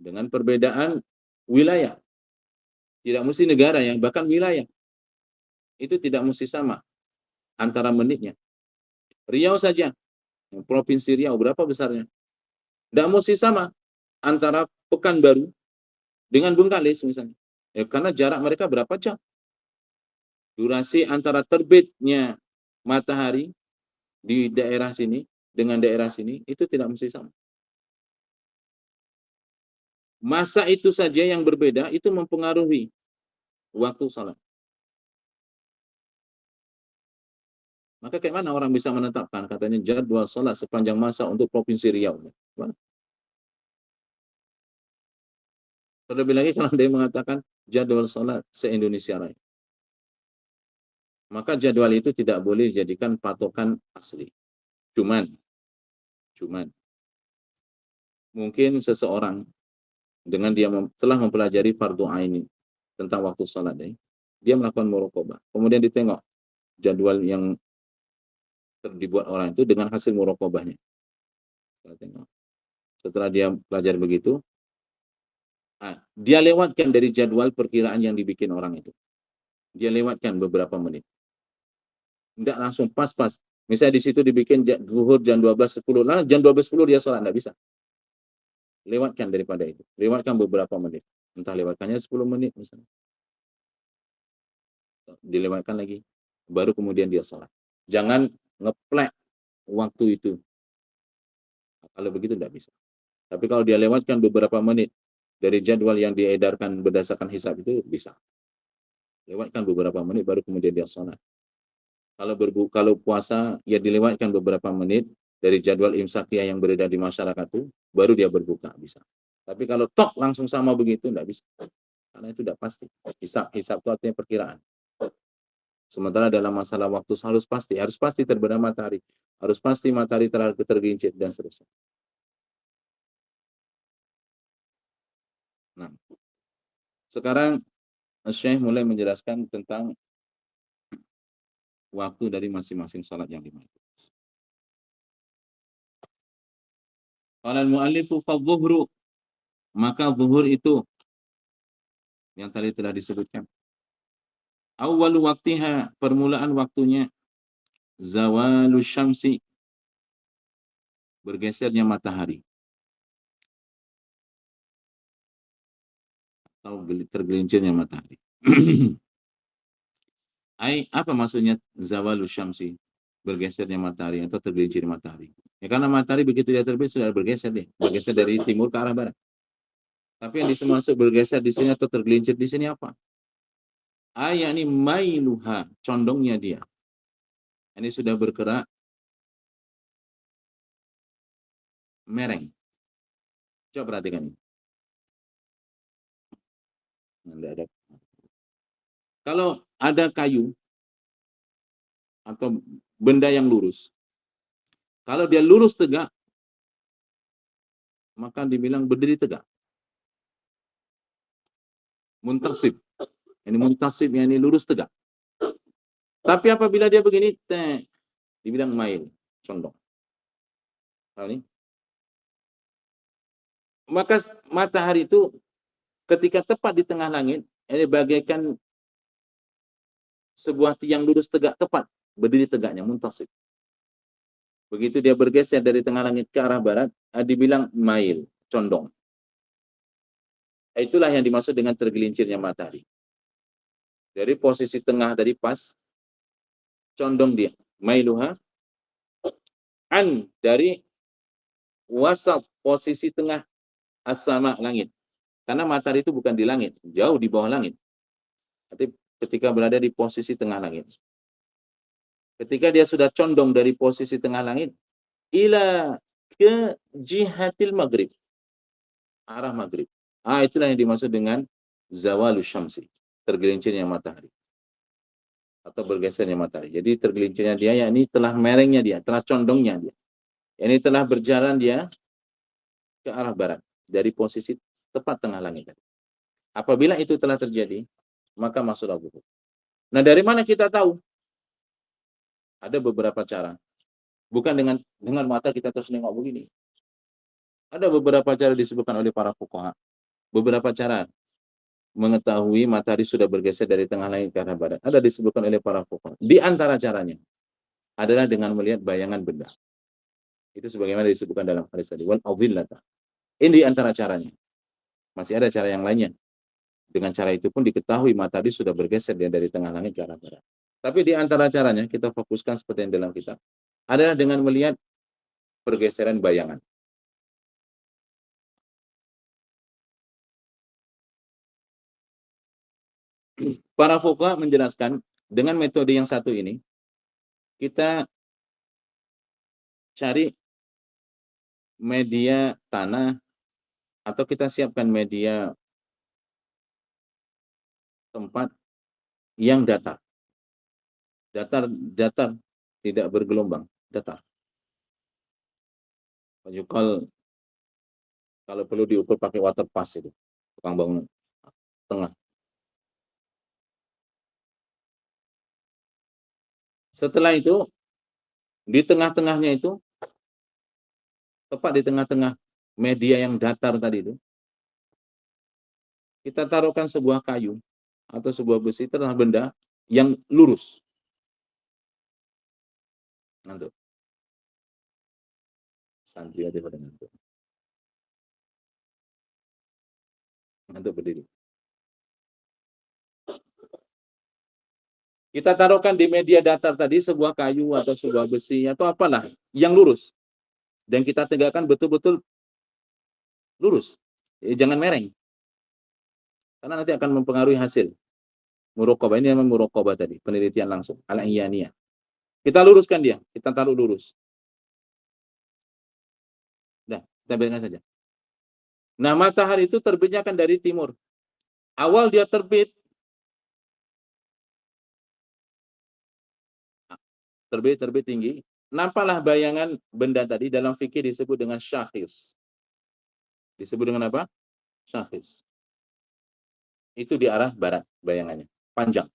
Speaker 1: Dengan perbedaan wilayah. Tidak mesti negara ya, bahkan wilayah. Itu tidak mesti sama antara menitnya. Riau saja, Provinsi Riau, berapa besarnya? Tidak mesti sama antara Pekanbaru dengan Bengkalis misalnya. Ya, karena jarak mereka berapa jam. Durasi antara terbitnya matahari di daerah sini dengan daerah sini itu tidak mesti sama. Masa itu saja yang berbeda itu mempengaruhi waktu salat. Maka kayak mana orang bisa menetapkan katanya jadwal salat sepanjang masa untuk Provinsi Riau? Terlebih lagi kalau dia mengatakan jadwal salat se-Indonesia Raya. Maka jadwal itu tidak boleh dijadikan patokan asli. Cuman mungkin seseorang dengan dia telah mempelajari fardu ain tentang waktu salat, dia melakukan muraqabah. Kemudian ditengok jadwal yang dibuat orang itu dengan hasil muraqabahnya. Setelah dia belajar begitu, dia lewatkan dari jadwal perkiraan yang dibikin orang itu. Dia lewatkan beberapa menit. Tidak langsung pas-pas. Misalnya di situ dibikin zuhur jam 12.10, nah jam 12.10 dia sholat, tidak bisa. Lewatkan daripada itu. Lewatkan beberapa menit. Entah lewatkannya 10 menit misalnya. Dilewatkan lagi. Baru kemudian dia sholat. Jangan ngeplek waktu itu. Kalau begitu tidak bisa. Tapi kalau dia lewatkan beberapa menit dari jadwal yang diedarkan berdasarkan hisab itu bisa. Lewatkan beberapa menit baru kemudian dia sholat. Kalau puasa ya dilewatkan beberapa menit dari jadwal imsakiyah yang beredar di masyarakat itu, baru dia berbuka bisa. Tapi kalau tok langsung sama begitu tidak bisa. Karena itu tidak pasti. Hisab itu artinya perkiraan. Sementara dalam masalah waktu harus pasti terbenam matahari, harus pasti matahari tergelincir dan seterusnya. Nah, sekarang Syekh mulai menjelaskan tentang waktu dari masing-masing salat yang lima itu. Qala al-mu'allifu fadh-dhuhru, maka zuhur itu yang tadi telah disebutkan. Awal waktiha, permulaan waktunya, zawalu syamsi, bergesernya matahari. Atau tergelincirnya matahari. Apa maksudnya zawalu syamsi, bergesernya matahari atau tergelincir matahari? Ya karena matahari begitu dia terbit sudah bergeser deh, bergeser dari timur ke arah barat. Tapi yang dimaksud bergeser di sini atau tergelincir di sini apa? Yakni mailuha, condongnya dia. Ini sudah bergerak mereng. Coba perhatikan ini. Ada. Kalau ada kayu atau benda yang lurus, kalau dia lurus tegak, maka dibilang berdiri tegak. Muntasib. Ini muntasib, yang ini lurus tegak. Tapi apabila dia begini, dibilang mail, condong. Ini. Maka matahari itu ketika tepat di tengah langit, ini bagaikan sebuah tiang lurus tegak tepat, berdiri tegaknya, muntasib. Begitu dia bergeser dari tengah langit ke arah barat, dibilang mail, condong. Itulah yang dimaksud dengan tergelincirnya matahari. Dari posisi tengah tadi pas, condong dia. Mailuha, an, dari wasat, posisi tengah, as-sama, langit. Karena matahari itu bukan di langit, jauh di bawah langit. Tapi ketika berada di posisi tengah langit. Ketika dia sudah condong dari posisi tengah langit, ila ke jihatil maghrib. Arah maghrib. Itulah yang dimaksud dengan zawalus syamsi. Tergelincirnya matahari. Atau bergesernya matahari. Jadi tergelincirnya dia, yakni telah merengnya dia, telah condongnya dia. Ini telah berjalan dia ke arah barat. Dari posisi tepat tengah langit. Apabila itu telah terjadi, maka masuklah zuhur. Nah, dari mana kita tahu? Ada beberapa cara. Bukan dengan mata kita terus nengok begini. Ada beberapa cara disebutkan oleh para fuqaha. Beberapa cara mengetahui matahari sudah bergeser dari tengah langit ke arah barat. Ada disebutkan oleh para fuqaha. Di antara caranya adalah dengan melihat bayangan benda. Itu sebagaimana disebutkan dalam hadis tadi. Wal awillata. Ini di antara caranya. Masih ada cara yang lainnya. Dengan cara itu pun diketahui matahari sudah bergeser dari tengah langit ke arah barat. Tapi di antara caranya, kita fokuskan seperti yang dalam kitab, adalah dengan melihat pergeseran bayangan. Para fuqaha menjelaskan, dengan metode yang satu ini, kita cari media tanah, atau kita siapkan media tempat yang datar. Datar, tidak bergelombang, datar. Kalau perlu diukur pakai water pass itu, tukang bangunan tengah. Setelah itu, di tengah-tengahnya itu, tepat di tengah-tengah media yang datar tadi itu, kita taruhkan sebuah kayu atau sebuah besi, adalah benda yang lurus. Ngantuk. Santri aja pada ngantuk. Ngantuk berdiri. Kita taruhkan di media datar tadi sebuah kayu atau sebuah besi atau apalah yang lurus. Dan kita tegakkan betul-betul lurus. Jangan mereng. Karena nanti akan mempengaruhi hasil. Muraqabah ini memang muraqabah tadi, penelitian langsung. Al-Iyaniyah. Kita luruskan dia, kita taruh lurus. Nah, kita biarkan saja. Nah, matahari itu terbitnya kan dari timur. Awal dia terbit tinggi, nampaklah bayangan benda tadi dalam fikih disebut dengan syakhis. Disebut dengan apa? Syakhis. Itu di arah barat bayangannya. Panjang.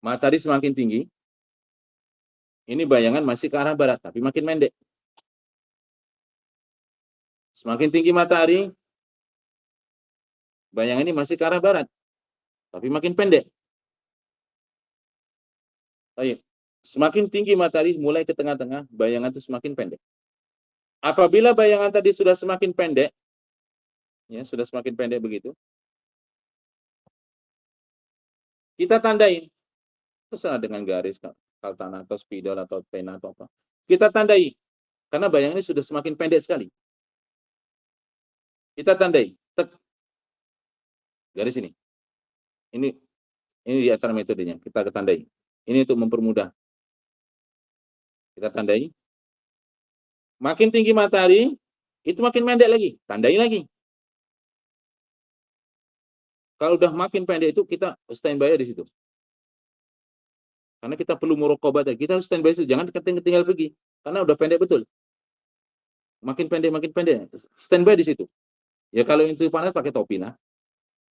Speaker 1: Matahari semakin tinggi, ini bayangan masih ke arah barat, tapi makin pendek. Semakin tinggi matahari, bayangan ini masih ke arah barat, tapi makin pendek. Baik. Semakin tinggi matahari, mulai ke tengah-tengah, bayangan itu semakin pendek. Apabila bayangan tadi sudah semakin pendek, ya sudah semakin pendek begitu, kita tandai, terserah dengan garis, kaltana atau spidol atau pena atau apa. Kita tandai, karena bayangan ini sudah semakin pendek sekali. Kita tandai, garis ini. Ini di antara metodenya, kita tandai. Ini untuk mempermudah. Kita tandai. Makin tinggi matahari, itu makin pendek lagi. Tandai lagi. Kalau udah makin pendek itu, kita standby di situ. Karena kita perlu muraqabah. Kita harus standby di situ. Jangan tinggal pergi. Karena udah pendek betul. Makin pendek. Standby di situ. Ya kalau itu panas, pakai topi lah.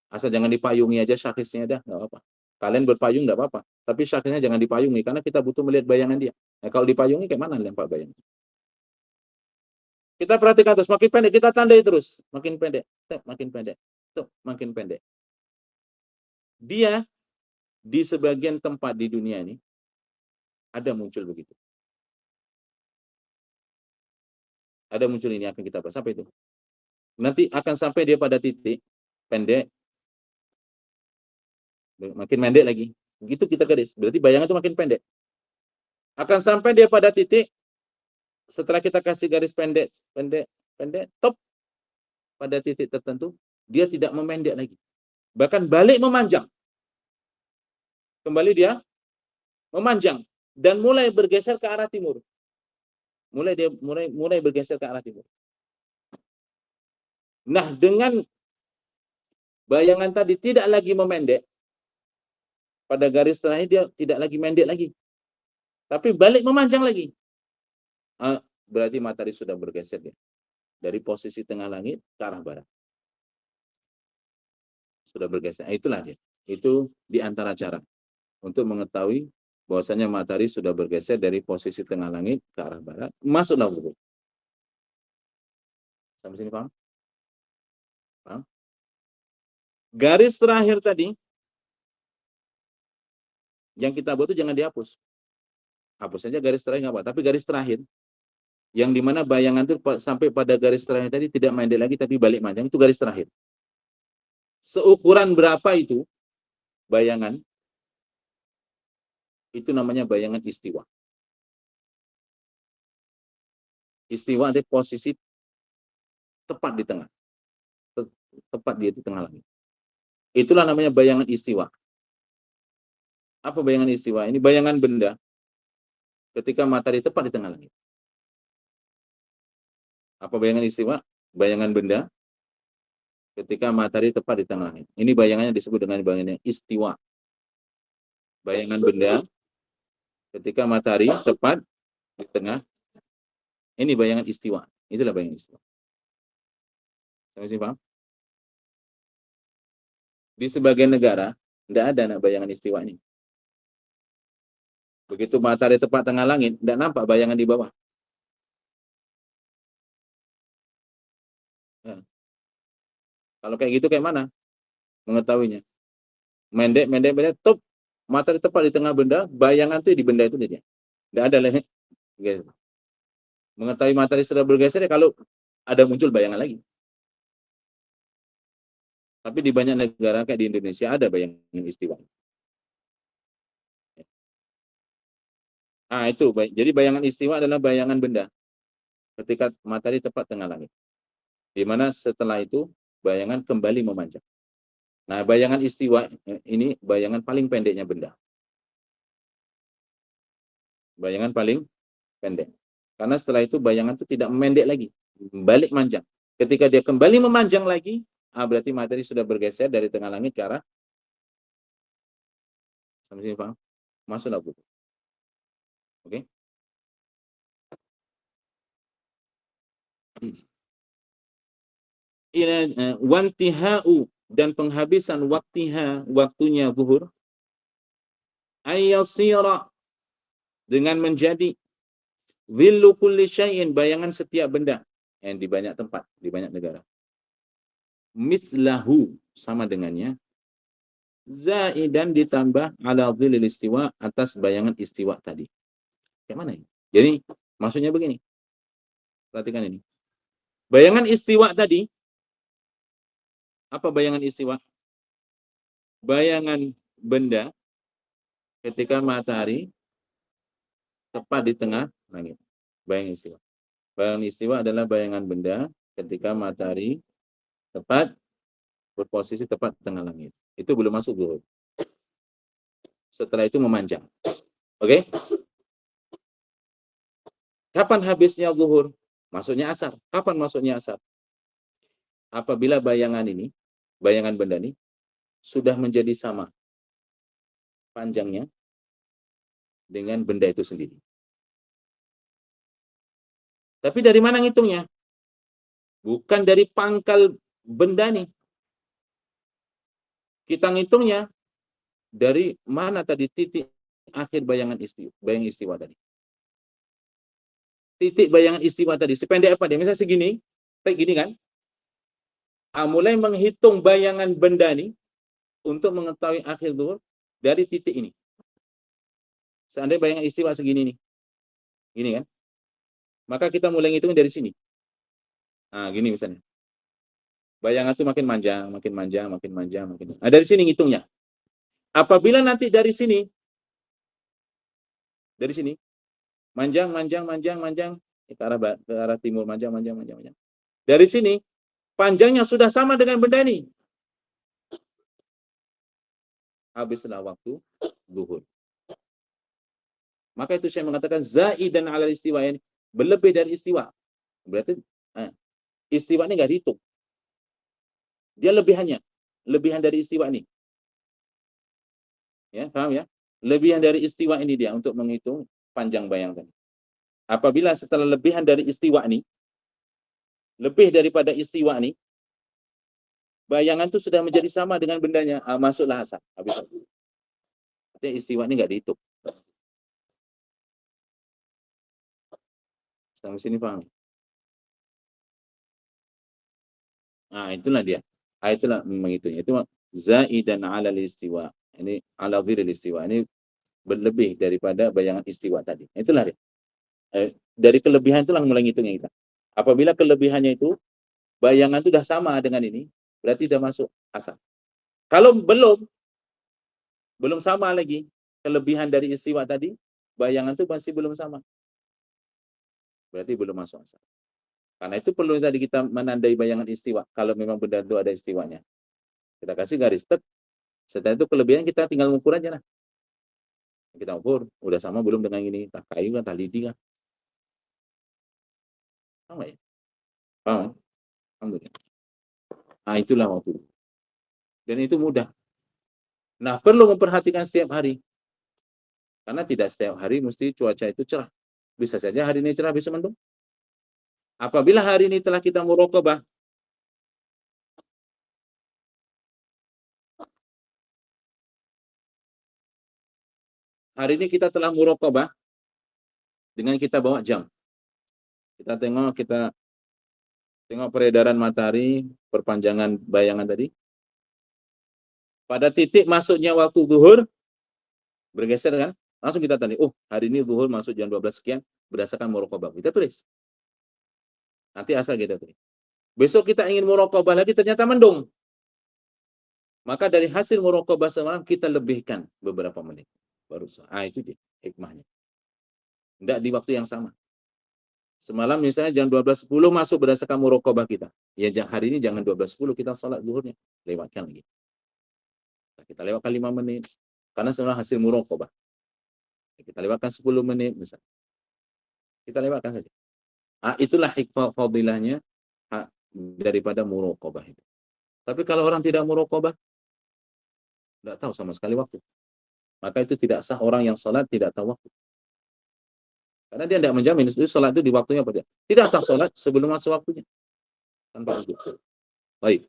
Speaker 1: Asal jangan dipayungi aja syakhisnya dah, nggak apa-apa. Kalian berpayung nggak apa-apa. Tapi syakhisnya jangan dipayungi, karena kita butuh melihat bayangan dia. Nah, kalau dipayungi, kayak mana lempar bayangan? Kita perhatikan terus, makin pendek, kita tandai terus. Makin pendek, makin pendek. Tuh, makin pendek. Dia, di sebagian tempat di dunia ini, ada muncul begitu. Ada muncul ini, akan kita bahas. Sampai itu. Nanti akan sampai dia pada titik, pendek, makin pendek lagi. Begitu kita garis. Berarti bayangan itu makin pendek. Akan sampai dia pada titik, setelah kita kasih garis pendek, top, pada titik tertentu, dia tidak memendek lagi. Bahkan balik memanjang. Kembali dia memanjang. Dan mulai bergeser ke arah timur. Mulai bergeser ke arah timur. Nah, dengan bayangan tadi tidak lagi memendek, pada garis terakhir dia tidak lagi mendek lagi. Tapi balik memanjang lagi. Berarti matahari sudah bergeser dia. Dari posisi tengah langit ke arah barat. Sudah bergeser. Itulah dia. Itu di antara cara untuk mengetahui bahwasanya matahari sudah bergeser dari posisi tengah langit ke arah barat. Masuklah wudhu. Sampai sini paham? Paham? Garis terakhir tadi yang kita buat itu jangan dihapus. Hapus saja garis terakhir nggak apa. Tapi garis terakhir yang dimana bayangan itu sampai pada garis terakhir tadi tidak mendek lagi tapi balik panjang, itu garis terakhir. Seukuran berapa itu bayangan? Itu namanya bayangan istiwa. Istiwa ada posisi tepat di tengah. Tepat di tengah langit. Itulah namanya bayangan istiwa. Apa bayangan istiwa? Ini bayangan benda ketika matahari tepat di tengah langit. Apa bayangan istiwa? Bayangan benda ketika matahari tepat di tengah langit. Ini bayangannya disebut dengan bayangan istiwa. Bayangan benda ketika matahari tepat di tengah. Ini bayangan istiwa. Itulah bayangan istiwa. Sampai sini paham? Di sebagian negara tidak ada bayangan istiwa ini. Begitu matahari tepat tengah langit, tidak nampak bayangan di bawah. Ya. Kalau kayak gitu kayak mana mengetahuinya? Mendek, top, matahari tepat di tengah benda, bayangan itu di benda itu saja. Tidak ada lagi. Mengetahui matahari sudah bergeser ya kalau ada muncul bayangan lagi. Tapi di banyak negara kayak di Indonesia ada bayangan istiwa. Nah, itu. Jadi bayangan istiwa adalah bayangan benda ketika matahari tepat tengah langit. Di mana setelah itu bayangan kembali memanjang. Nah, bayangan istiwa ini bayangan paling pendeknya benda. Bayangan paling pendek. Karena setelah itu bayangan itu tidak memendek lagi, balik manjang. Ketika dia kembali memanjang lagi, berarti matahari sudah bergeser dari tengah langit ke arah. Sampai sini paham? Masuklah buku. Oke? Wantihau dan penghabisan waktunya zuhur ayyasira dengan menjadi dhillu kulli syai'in bayangan setiap benda yang di banyak tempat, di banyak negara. Mislahu sama dengannya zaidan ditambah ala dhillil istiwa atas bayangan istiwa tadi. Kayak mana ini? Jadi maksudnya begini. Perhatikan ini. Bayangan istiwa tadi, apa bayangan istiwa? Bayangan benda ketika matahari tepat di tengah langit. Bayangan istiwa. Bayangan istiwa adalah bayangan benda ketika matahari tepat berposisi tepat di tengah langit. Itu belum masuk zuhur. Setelah itu memanjang. Oke? Kapan habisnya zuhur? Masuknya asar. Kapan masuknya asar? Apabila bayangan benda ini sudah menjadi sama panjangnya dengan benda itu sendiri. Tapi dari mana ngitungnya? Bukan dari pangkal benda nih. Kita ngitungnya dari mana tadi titik akhir bayangan istiwa tadi. Titik bayangan istiwa tadi. Sependek apa dia? Misalnya segini, kayak gini kan. Mulai menghitung bayangan benda ini untuk mengetahui akhir zuhur dari titik ini. Seandainya bayangan istiwa segini nih. Gini kan. Maka kita mulai ngitung dari sini. Nah, gini misalnya. Bayangan itu makin panjang, makin panjang, makin panjang, makin. Nah, dari sini ngitungnya. Apabila nanti dari sini, manjang, ke arah timur, manjang. Dari sini, panjangnya sudah sama dengan benda ini. Habislah waktu zuhur. Maka itu saya mengatakan zaidan ala istiwa ini, berlebih dari istiwa. Berarti istiwa ini nggak dihitung. Dia lebihan dari istiwa ini. Ya, paham ya? Lebihan dari istiwa ini dia untuk menghitung panjang bayang tadi. Apabila setelah lebihan dari istiwa ini, lebih daripada istiwa ini, bayangan itu sudah menjadi sama dengan bendanya, masuklah asar. Habis itu. Artinya istiwa ini nggak dihitung. Sampai sini paham? Nah, itulah dia. Itulah menghitungnya. Itu zaidan ala istiwa. Ini ala dhiril istiwa. Ini berlebih daripada bayangan istiwa tadi. Itulah dia. Dari kelebihan itulah mulai ngitungnya kita. Apabila kelebihannya itu bayangan itu sudah sama dengan ini, berarti sudah masuk asar. Kalau belum sama lagi kelebihan dari istiwa tadi, bayangan itu masih belum sama. Berarti belum masuk asar. Karena itu perlu tadi kita menandai bayangan istiwa. Kalau memang benda itu ada istiwanya. Kita kasih garis. Setelah itu kelebihan kita tinggal mengukur aja lah. Kita ukur, udah sama belum dengan ini. Tak kayu kan, tak lidi kan. Sama ya? Paham? Alhamdulillah. Nah, itulah waktu. Dan itu mudah. Nah, perlu memperhatikan setiap hari. Karena tidak setiap hari mesti cuaca itu cerah. Bisa saja hari ini cerah, bisa mendung. Apabila hari ini telah kita muraqabah, hari ini kita telah muraqabah dengan kita bawa jam. Kita tengok peredaran matahari, perpanjangan bayangan tadi. Pada titik masuknya waktu zuhur, bergeser kan? Langsung kita tanya, oh hari ini zuhur masuk jam 12 sekian, berdasarkan muraqabah. Kita tulis. Nanti asal kita tulis. Besok kita ingin muraqabah lagi, ternyata mendung. Maka dari hasil muraqabah semalam, kita lebihkan beberapa menit. Baru itu dia hikmahnya. Tidak di waktu yang sama. Semalam misalnya jam 12.10 masuk berdasarkan muraqabah kita. Ya hari ini jangan 12.10 kita sholat zuhurnya. Lewatkan lagi. Kita lewatkan 5 menit. Karena sebenarnya hasil muraqabah. Kita lewatkan 10 menit misalnya. Kita lewatkan saja. Itulah hikmah fadilahnya daripada muraqabah itu. Tapi kalau orang tidak muraqabah, tidak tahu sama sekali waktu. Maka itu tidak sah orang yang sholat tidak tahu waktu. Karena dia tidak menjamin itu sholat itu di waktunya apa tidak. Tidak sah sholat sebelum masuk waktunya. Tanpa uzur. Baik.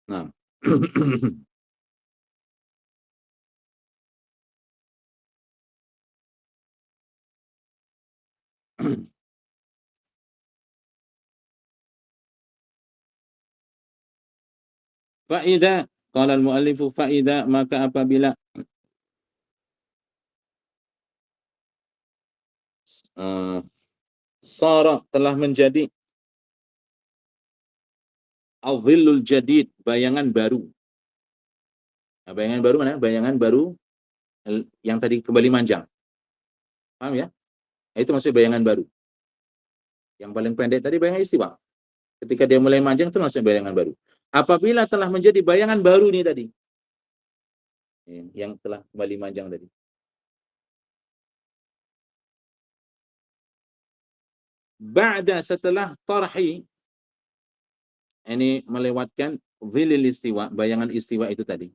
Speaker 1: Nah. Fa'idha, qala al-muallifu fa'idha, maka apabila sara telah menjadi al-dhillul jadid, bayangan baru. Nah, bayangan baru mana? Bayangan baru yang tadi kembali manjang. Paham ya? Nah, itu maksudnya bayangan baru. Yang paling pendek tadi bayangan istiwa. Ketika dia mulai manjang itu maksudnya bayangan baru. Apabila telah menjadi bayangan baru nih tadi, yang telah kembali manjang tadi. Ba'da setelah tarhi, ini melewatkan dhilil istiwa, bayangan istiwa itu tadi.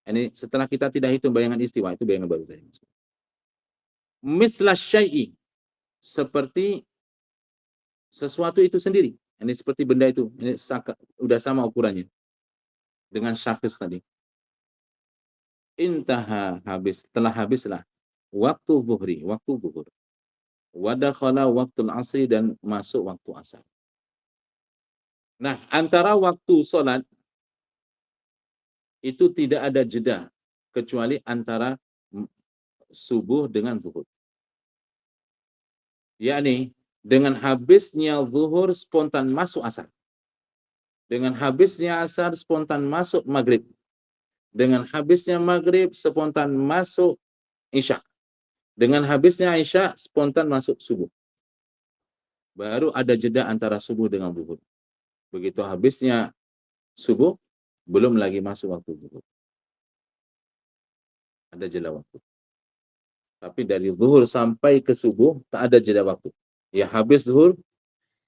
Speaker 1: Ini setelah kita tidak hitung bayangan istiwa, itu bayangan baru tadi. Mithla syai'i, seperti sesuatu itu sendiri. Ini seperti benda itu. Ini udah sama ukurannya dengan syakhs tadi. Intaha, habis, telah habislah waktu zuhri, waktu zuhur. Wadakhala waktu asri, dan masuk waktu asar. Nah, antara waktu sholat itu tidak ada jeda kecuali antara subuh dengan zuhur. Yakni dengan habisnya zuhur spontan masuk asar. Dengan habisnya asar spontan masuk maghrib. Dengan habisnya maghrib spontan masuk isya. Dengan habisnya isya spontan masuk subuh. Baru ada jeda antara subuh dengan zuhur. Begitu habisnya subuh, belum lagi masuk waktu zuhur. Ada jeda waktu. Tapi dari zuhur sampai ke subuh, tak ada jeda waktu. Ya habis zuhur,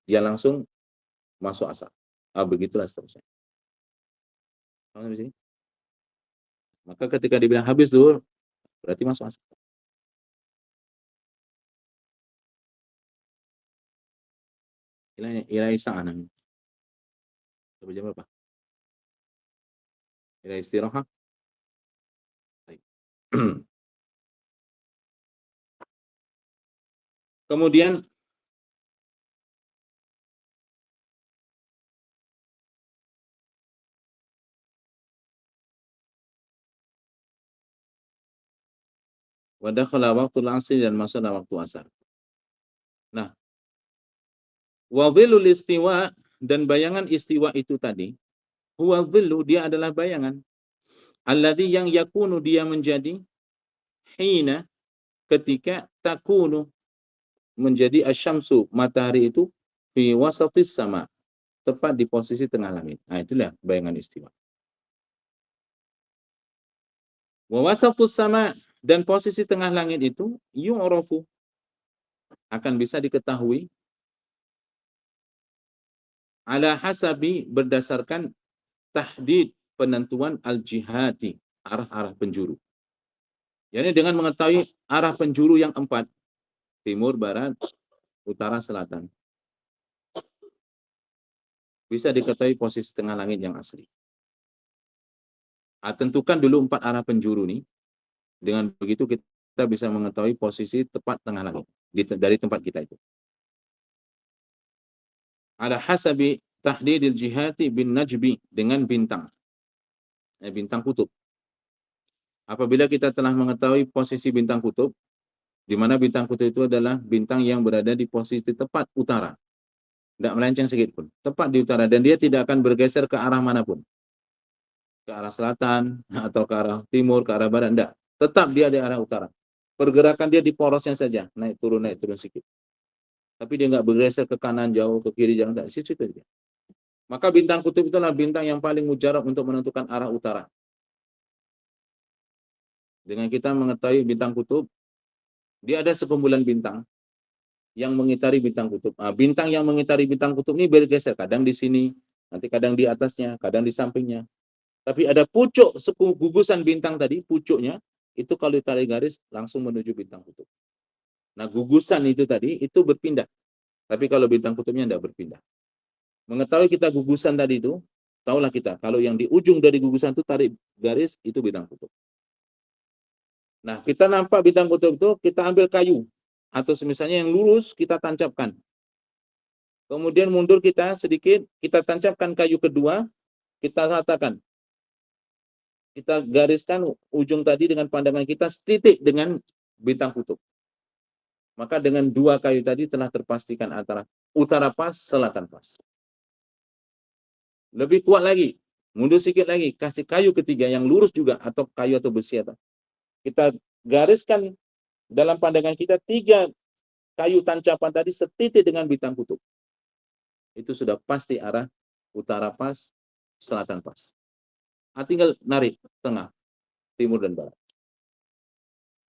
Speaker 1: ya langsung masuk asar. Begitulah seterusnya. Maka ketika dibilang habis zuhur, berarti masuk asar. Ila isya namanya. Sampai jam berapa? Ila istirahat. Kemudian wadakhala waktu asri, dan masuklah waktu asar. Nah, wa dhillul istiwa, dan bayangan istiwa itu tadi, huwa dhillu, dia adalah bayangan. Alladhi, yang yakunu, dia menjadi, hina, ketika takunu, menjadi asyamsu, matahari itu, fi wasatis sama, tepat di posisi tengah langit. Nah, itulah bayangan istiwa. Wa wasatus sama, dan posisi tengah langit itu, yu'rafu, akan bisa diketahui, ala hasabi, berdasarkan tahdid, penentuan al-jihati, arah-arah penjuru. Yani dengan mengetahui arah penjuru yang 4, timur, barat, utara, selatan, bisa diketahui posisi tengah langit yang asli. Tentukan dulu 4 arah penjuru nih. Dengan begitu kita bisa mengetahui posisi tepat tengah langit dari tempat kita itu. Ala hasabi tahdidil jihati bin najbi, dengan bintang. Bintang kutub. Apabila kita telah mengetahui posisi bintang kutub, di mana bintang kutub itu adalah bintang yang berada di posisi tepat utara. Tidak melenceng sedikit pun. Tepat di utara. Dan dia tidak akan bergeser ke arah manapun. Ke arah selatan, atau ke arah timur, ke arah barat. Tidak. Tetap dia di arah utara. Pergerakan dia di porosnya saja. Naik turun sedikit. Tapi dia nggak bergeser ke kanan jauh, ke kiri jauh. Tidak. Situ dia. Maka bintang kutub itulah bintang yang paling mujarab untuk menentukan arah utara. Dengan kita mengetahui bintang kutub, dia ada sekumpulan bintang yang mengitari bintang kutub. Bintang yang mengitari bintang kutub ini bergeser, kadang di sini, nanti kadang di atasnya, kadang di sampingnya. Tapi ada pucuk gugusan bintang tadi, pucuknya, itu kalau ditarik garis langsung menuju bintang kutub. Nah, gugusan itu tadi, itu berpindah. Tapi kalau bintang kutubnya tidak berpindah. Mengetahui kita gugusan tadi itu, tahulah kita, kalau yang di ujung dari gugusan itu tarik garis, itu bintang kutub. Nah, kita nampak bintang kutub itu, kita ambil kayu. Atau misalnya yang lurus, kita tancapkan. Kemudian mundur kita sedikit, kita tancapkan kayu kedua, kita ratakan. Kita gariskan ujung tadi dengan pandangan kita setitik dengan bintang kutub. Maka dengan 2 kayu tadi telah terpastikan antara utara pas, selatan pas. Lebih kuat lagi, mundur sedikit lagi, kasih kayu ketiga yang lurus juga, atau kayu atau besi. Kita gariskan dalam pandangan kita 3 kayu tancapan tadi setitik dengan bintang kutub. Itu sudah pasti arah utara pas, selatan pas. Tinggal narik tengah, timur dan barat.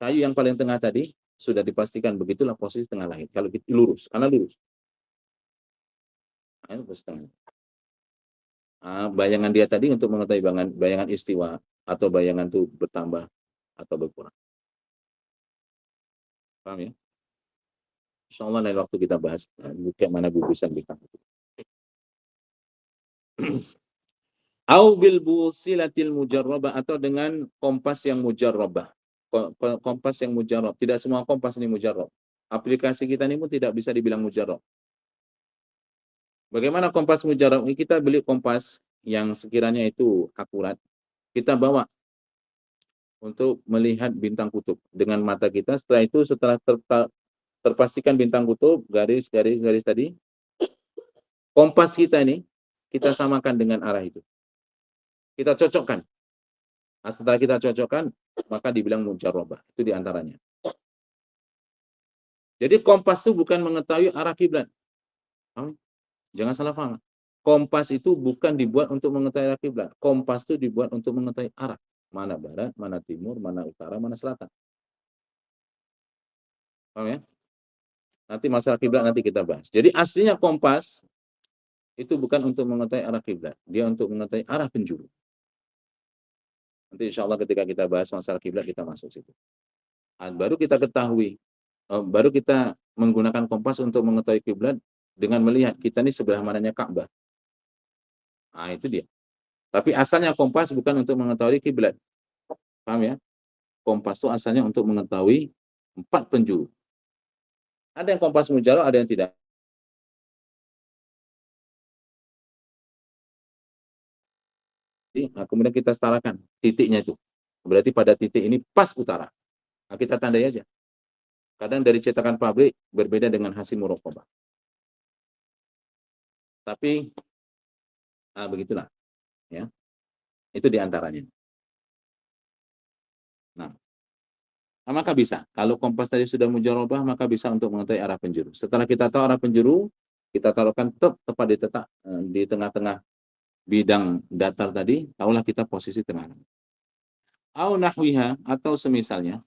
Speaker 1: Kayu yang paling tengah tadi sudah dipastikan begitulah posisi tengah langit. Kalau kita lurus, karena lurus. Ayo setengah. Bayangan dia tadi untuk mengetahui bayangan istiwa atau bayangan itu bertambah atau berkurang. Paham ya? Insyaallah lain waktu kita bahas kayak mana gugusan bintang itu. Au bil busilatil mujarrabah, atau dengan kompas yang mujarrabah. Kompas yang mujarrab. Tidak semua kompas ini mujarrab. Aplikasi kita ini pun tidak bisa dibilang mujarrab. Bagaimana kompas mujarrab? Kita beli kompas yang sekiranya itu akurat. Kita bawa untuk melihat bintang kutub dengan mata kita. Setelah itu, setelah terpastikan bintang kutub, garis tadi, kompas kita ini kita samakan dengan arah itu. Kita cocokkan. Nah, setelah kita cocokkan, maka dibilang mujarrabah. Itu diantaranya. Jadi kompas itu bukan mengetahui arah kiblat. Jangan salah paham. Kompas itu bukan dibuat untuk mengetahui arah kiblat. Kompas itu dibuat untuk mengetahui arah. Mana barat, mana timur, mana utara, mana selatan. Paham ya? Nanti masalah kiblat nanti kita bahas. Jadi aslinya kompas itu bukan untuk mengetahui arah kiblat. Dia untuk mengetahui arah penjuru. Nanti insya Allah ketika kita bahas masalah kiblat kita masuk situ. Baru kita ketahui, baru kita menggunakan kompas untuk mengetahui kiblat dengan melihat kita ini sebelah mananya Ka'bah. Nah, itu dia. Tapi asalnya kompas bukan untuk mengetahui kiblat. Paham ya? Kompas itu asalnya untuk mengetahui 4 penjuru. Ada yang kompas mujarrab, ada yang tidak. Nah, kemudian kita setarakan titiknya itu. Berarti pada titik ini pas utara. Nah, kita tandai aja. Kadang dari cetakan pabrik berbeda dengan hasil muraqabah. Tapi begitulah, ya. Itu diantaranya. Nah, maka bisa. Kalau kompas tadi sudah mujarrabah, maka bisa untuk mengetahui arah penjuru. Setelah kita tahu arah penjuru, kita taruhkan tepat di tengah-tengah bidang datar tadi, tahulah kita posisi tengah. Au nahwiha, atau semisalnya.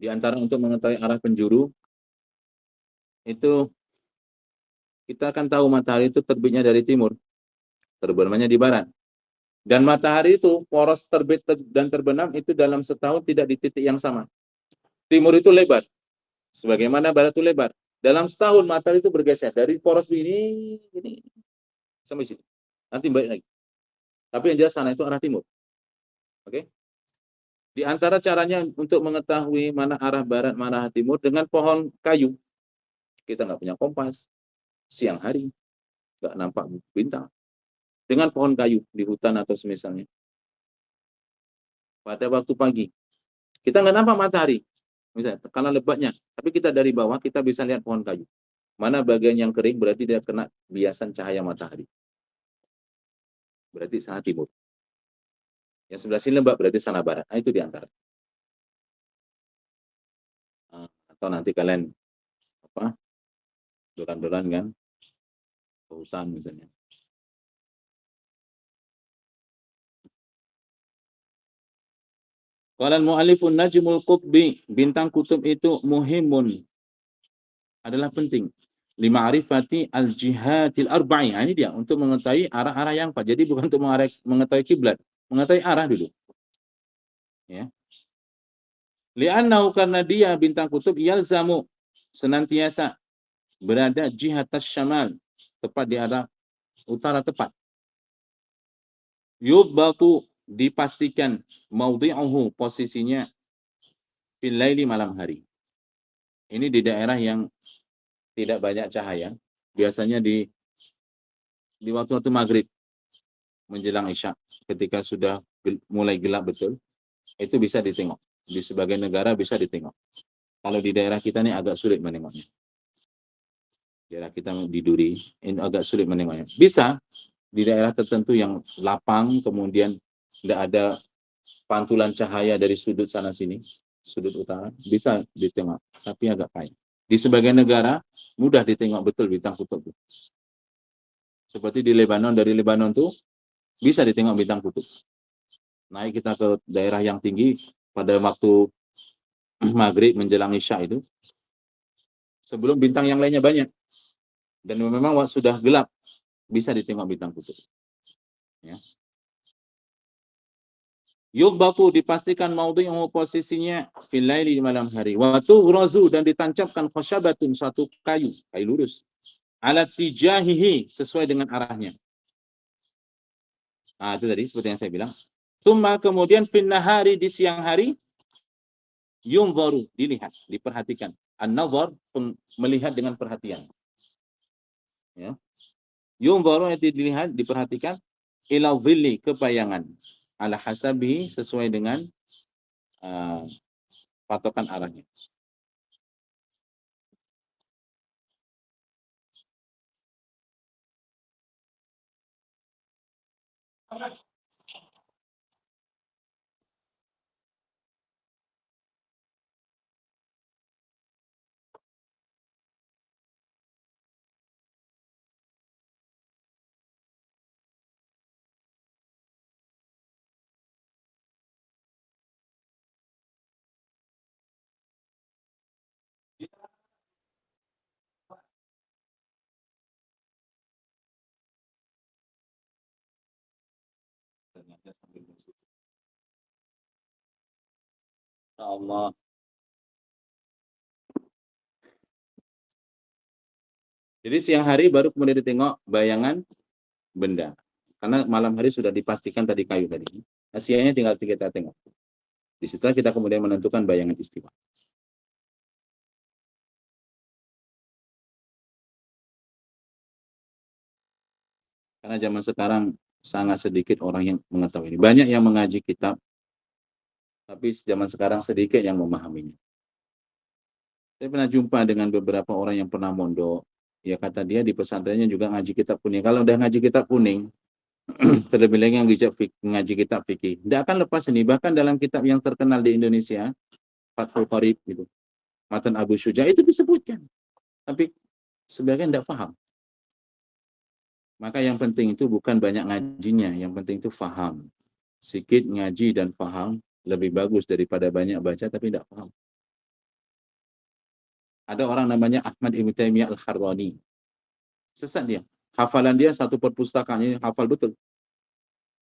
Speaker 1: Di antara untuk mengetahui arah penjuru, itu kita akan tahu matahari itu terbitnya dari timur, terbenamnya di barat. Dan matahari itu, poros terbit dan terbenam itu dalam setahun tidak di titik yang sama. Timur itu lebar, sebagaimana barat itu lebar. Dalam setahun matahari itu bergeser dari poros ini sampai sini. Nanti balik lagi. Tapi yang jelas sana itu arah timur. Oke? Di antara caranya untuk mengetahui mana arah barat, mana arah timur dengan pohon kayu. Kita nggak punya kompas. Siang hari nggak nampak bintang. Dengan pohon kayu di hutan atau semisalnya. Pada waktu pagi kita nggak nampak matahari, misalnya karena lebatnya. Tapi kita dari bawah kita bisa lihat pohon kayu. Mana bagian yang kering berarti dia kena biasan cahaya matahari. Berarti sana timur. Yang sebelah sini lembab berarti sana barat. Nah, itu diantara. Atau nanti kalian dolan-dolan kan ke hutan misalnya. Qala al-mu'allifun najmul qutbi, bintang kutub itu muhimun, adalah penting. Lima'rifati al-jihatil arba'i. Ini dia, untuk mengetahui arah-arah yang empat. Jadi bukan untuk mengetahui kiblat, mengetahui arah dulu. Ya. Li'annahu, karena dia bintang kutub yalzamu, senantiasa berada jihatas syamal, tepat di arah utara tepat. Yudbatu, dipastikan, maudhi'uhu, posisinya, fil laili, malam hari. Ini di daerah yang tidak banyak cahaya, biasanya di waktu-waktu maghrib menjelang isya, ketika sudah mulai gelap betul, itu bisa ditengok. Di sebagian negara bisa ditengok. Kalau di daerah kita ini agak sulit menengoknya. Daerah kita di Duri, ini agak sulit menengoknya. Bisa di daerah tertentu yang lapang, kemudian tidak ada pantulan cahaya dari sudut sana sini, sudut utara, bisa ditengok, tapi agak payah. Di sebagian negara mudah ditengok betul bintang kutub. Seperti di Lebanon, dari Lebanon tuh bisa ditengok bintang kutub. Naik kita ke daerah yang tinggi pada waktu maghrib menjelang isya itu, Sebelum bintang yang lainnya banyak. Dan memang sudah gelap, bisa ditengok bintang kutub. Ya. Yugbaku dipastikan maudhi'uhu posisinya fil laili di malam hari. Wa tughrazu dan ditancapkan khasyabatun satu kayu lurus. Ala tijahihi sesuai dengan arahnya. Nah, itu tadi seperti yang saya bilang. Summa kemudian fin nahari di siang hari yunzaru dilihat, diperhatikan. An-nazar melihat dengan perhatian. Ya. Yunzaru itu dilihat, diperhatikan ila dhilli ke bayangan. Ala hasabihi sesuai dengan patokan arahnya. Allah. Jadi siang hari baru kemudian ditengok bayangan benda. Karena malam hari sudah dipastikan tadi kayu tadi. Nah, siangnya tinggal kita tengok. Di situ kita kemudian menentukan bayangan istiwa. Karena zaman sekarang sangat sedikit orang yang mengetahui ini. Banyak yang mengaji kitab, tapi zaman sekarang sedikit yang memahaminya. Saya pernah jumpa dengan beberapa orang yang pernah mondok. Ya kata dia di pesantrennya juga ngaji kitab kuning. Kalau udah ngaji kitab kuning, terlebih lagi yang ngaji kitab fikih, tidak akan lepas ini. Bahkan dalam kitab yang terkenal di Indonesia, Fathul Qarib, gitu, Matan Abu Syuja, itu disebutkan. Tapi sebagian tidak paham. Maka yang penting itu bukan banyak ngajinya, yang penting itu faham. Sikit ngaji dan faham lebih bagus daripada banyak baca tapi tidak paham. Ada orang namanya Ahmad Ibn Taimiyah Al-Harrani. Sesat dia. Hafalan dia satu perpustakaan, ini hafal betul.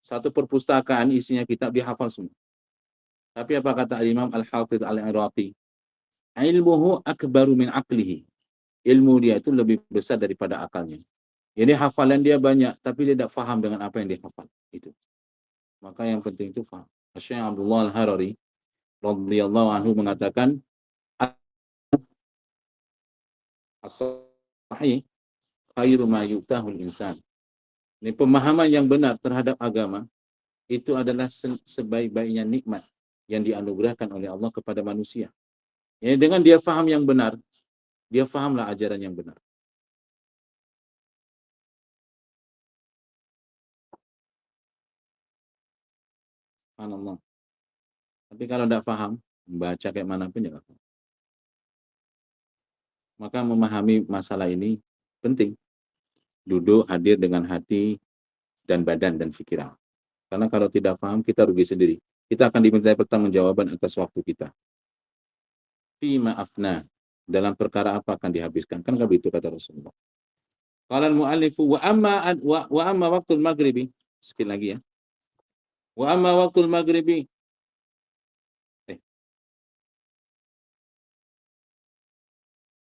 Speaker 1: Satu perpustakaan isinya kitab dia hafal semua. Tapi apa kata Imam Al-Hafidh Al-Iraqi? Ilmuhu akbaru min aqlihi. Ilmu dia itu lebih besar daripada akalnya. Jadi hafalan dia banyak, tapi dia tidak faham dengan apa yang dia hafal. Itu. Maka yang penting itu faham. Syekh Abdullah Al-Harari radhiyallahu anhu mengatakan as-sahih khairu ma yu'tahul insan. Ini pemahaman yang benar terhadap agama itu adalah sebaik-baiknya nikmat yang dianugerahkan oleh Allah kepada manusia. Ya, dengan dia faham yang benar, dia fahamlah ajaran yang benar. Subhanallah. Tapi kalau tidak paham, baca kayak mana pun ya. Maka memahami masalah ini penting. Duduk hadir dengan hati dan badan dan pikiran. Karena kalau tidak paham, kita rugi sendiri. Kita akan diminta pertanggungjawaban atas waktu kita. Fima afna. Dalam perkara apa akan dihabiskan. Kan begitu kata Rasulullah. Qala al-mu'allifu wa amma waktul maghribi. Sekali lagi ya. Wa amma waktul maghribi.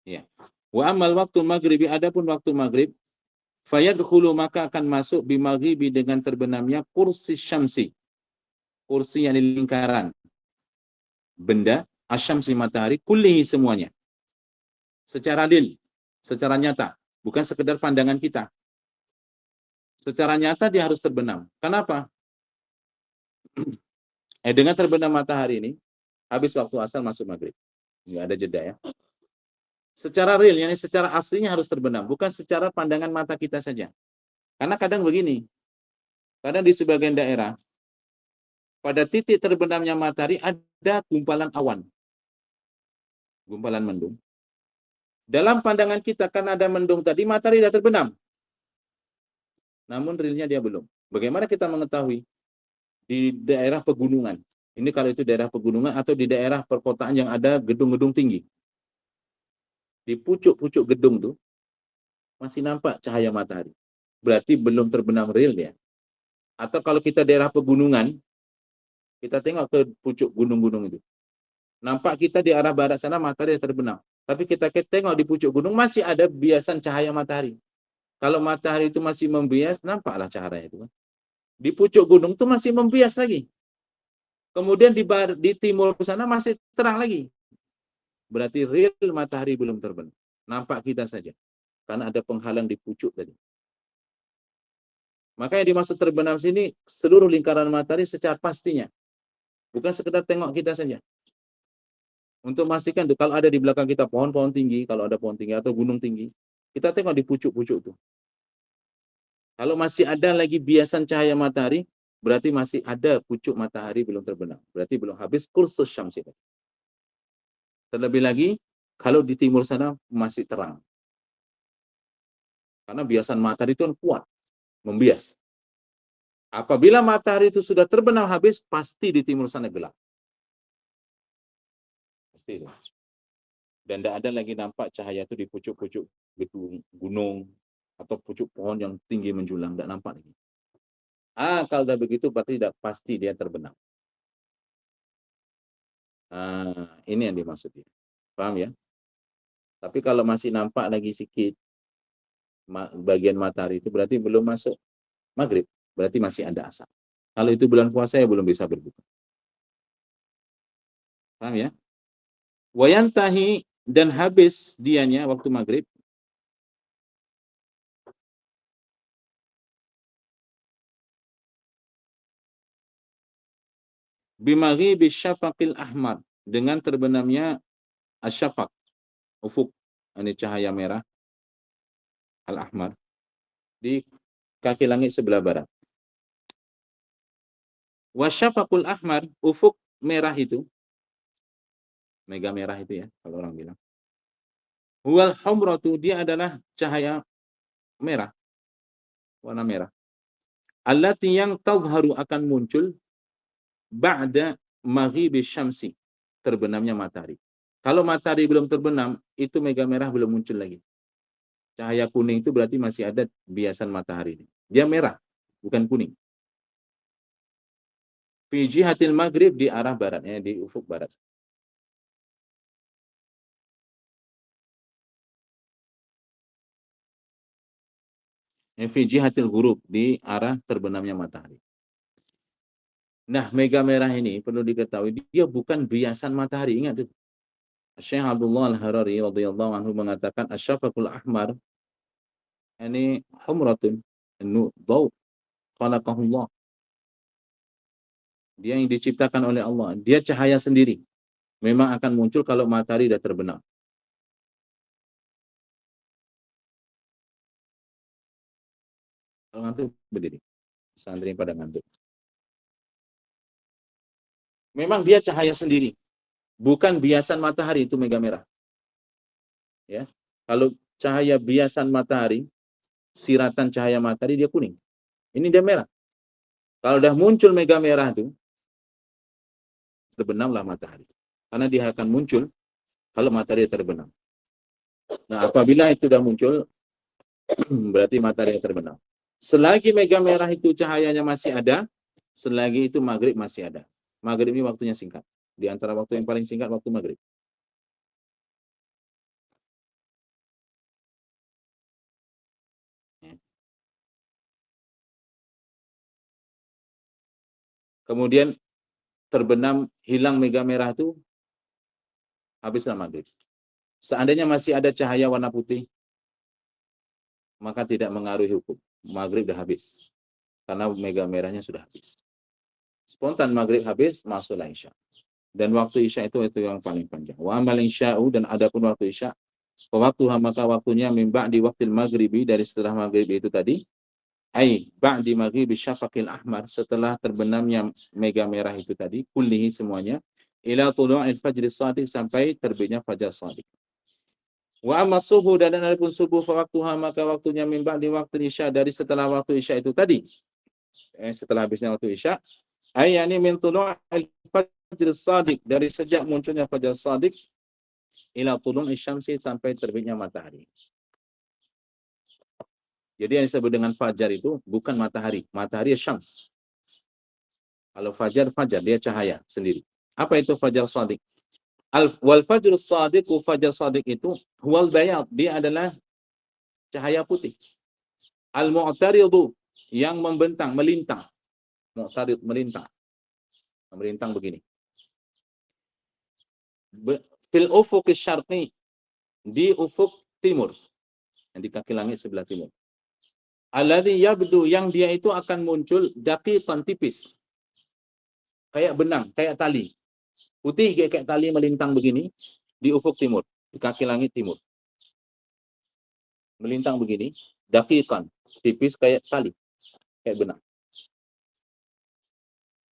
Speaker 1: Ya. Wa amal waktu maghribi, adapun waktu maghrib, fayadkhulu maka akan masuk bimaghribi dengan terbenamnya kursi syamsi. Kursi yang di lingkaran. Benda, asyamsi matahari, kullihi semuanya. Secara real, secara nyata. Bukan sekedar pandangan kita. Secara nyata dia harus terbenam. Kenapa? Dengan terbenam matahari ini, habis waktu asar masuk maghrib. Nggak ada jeda ya. Secara real, yang secara aslinya harus terbenam. Bukan secara pandangan mata kita saja. Karena kadang begini. Kadang di sebagian daerah, pada titik terbenamnya matahari ada gumpalan awan. Gumpalan mendung. Dalam pandangan kita, karena ada mendung tadi, matahari sudah terbenam. Namun realnya dia belum. Bagaimana kita mengetahui? Di daerah pegunungan. Ini kalau itu daerah pegunungan atau di daerah perkotaan yang ada gedung-gedung tinggi. Di pucuk-pucuk gedung tuh masih nampak cahaya matahari. Berarti belum terbenam real ya. Atau kalau kita daerah pegunungan, kita tengok ke pucuk gunung-gunung itu. Nampak kita di arah barat sana matahari terbenam. Tapi kita tengok di pucuk gunung masih ada biasan cahaya matahari. Kalau matahari itu masih membias, nampaklah cahaya itu. Di pucuk gunung itu masih membias lagi. Kemudian di timur sana masih terang lagi. Berarti real matahari belum terbenam. Nampak kita saja. Karena ada penghalang di pucuk tadi. Makanya dimaksud terbenam sini seluruh lingkaran matahari secara pastinya. Bukan sekedar tengok kita saja. Untuk memastikan tuh kalau ada di belakang kita pohon-pohon tinggi, kalau ada pohon tinggi atau gunung tinggi, kita tengok di pucuk-pucuk tuh. Kalau masih ada lagi biasan cahaya matahari, berarti masih ada pucuk matahari belum terbenam. Berarti belum habis kursus syams itu. Terlebih lagi, kalau di timur sana masih terang. Karena biasan matahari itu kan kuat, membias. Apabila matahari itu sudah terbenam habis, pasti di timur sana gelap. Pasti itu. Dan tidak ada lagi nampak cahaya itu di pucuk-pucuk gedung, gunung, atau pucuk pohon yang tinggi menjulang. Tidak nampak lagi. Kalau sudah begitu, berarti tidak pasti dia terbenam. Ini yang dimaksudnya. Paham ya? Tapi kalau masih nampak lagi sedikit bagian matahari itu berarti belum masuk maghrib. Berarti masih ada asar. Kalau itu bulan puasa ya belum bisa berbuka. Paham ya? Wayantahi dan habis dianya waktu maghrib. Bimaghibi syafaqil ahmar. Dengan terbenamnya asyafaq. Ufuk. Ini cahaya merah. Al-ahmar. Di kaki langit sebelah barat. Wasyafaqul ahmar. Ufuk merah itu. Mega merah itu ya. Kalau orang bilang. Huwal humratu. Dia adalah cahaya merah. Warna merah. Allati yang tadharu akan muncul ba'da maghibi syamsi, terbenamnya matahari. Kalau matahari belum terbenam, itu mega merah belum muncul lagi. Cahaya kuning itu berarti masih ada biasan matahari. Dia merah, bukan kuning. Fi jihatil maghrib, di arah baratnya, di ufuk barat. Fi jihatil ghurub, di arah terbenamnya matahari. Nah, mega merah ini perlu diketahui, dia bukan biasan matahari. Ingat itu. Syekh Abdullah Al-Harari radhiyallahu anhu mengatakan asyafaqul ahmar ini humratun daw khalaqahullah. Dia yang diciptakan oleh Allah. Dia cahaya sendiri. Memang akan muncul kalau matahari sudah terbenam. Kalau ngantuk berdiri. Santri pada ngantuk. Memang dia cahaya sendiri. Bukan biasan matahari itu mega merah. Ya. Kalau cahaya biasan matahari, siratan cahaya matahari dia kuning. Ini dia merah. Kalau sudah muncul mega merah itu, terbenamlah matahari. Karena dia akan muncul kalau matahari terbenam. Nah, apabila itu sudah muncul, berarti matahari terbenam. Selagi mega merah itu cahayanya masih ada, selagi itu maghrib masih ada. Maghrib ini waktunya singkat. Di antara waktu yang paling singkat, waktu maghrib. Kemudian terbenam, hilang mega merah itu, habislah maghrib. Seandainya masih ada cahaya warna putih, maka tidak mengaruhi hukum. Maghrib sudah habis. Karena mega merahnya sudah habis. Spontan maghrib habis, masuklah isya. Dan waktu isya itu yang paling panjang. Wa amal isya'u, dan adapun waktu isya, waktuha, maka waktunya mimba di waktu maghribi, dari setelah maghrib itu tadi, ba'di maghribi syafaqil ahmar, setelah terbenamnya mega merah itu tadi, kullihi semuanya, ila tulu'il fajri shadiq, sampai terbitnya fajar shadiq. Wa amma subuh, dan adapun subuh, waktuha, maka waktunya mimba di waktu isya, dari setelah waktu isya itu tadi, setelah habisnya waktu isya, yani min tulu'il fajri shadiq, dari sejak munculnya fajar shadiq, ila tulu'i syamsi, sampai terbitnya matahari. Jadi yang disebut dengan fajar itu bukan matahari. Matahari syams. Kalau fajar, fajar dia cahaya sendiri. Apa itu fajar shadiq? Wal fajr shadiq, fajar shadiq itu huwal bayad, dia adalah cahaya putih. Al mu'taridu, yang membentang, melintang. Mu'tarid, melintang. Melintang begini. Fil ufuq syarqi, di ufuk timur, yang di kaki langit sebelah timur. Alladhi yabdu, yang dia itu akan muncul daqiqan, tipis. Kayak benang, kayak tali. Putih kayak tali melintang begini di ufuk timur, di kaki langit timur. Melintang begini, daqiqan, tipis kayak tali, kayak benang.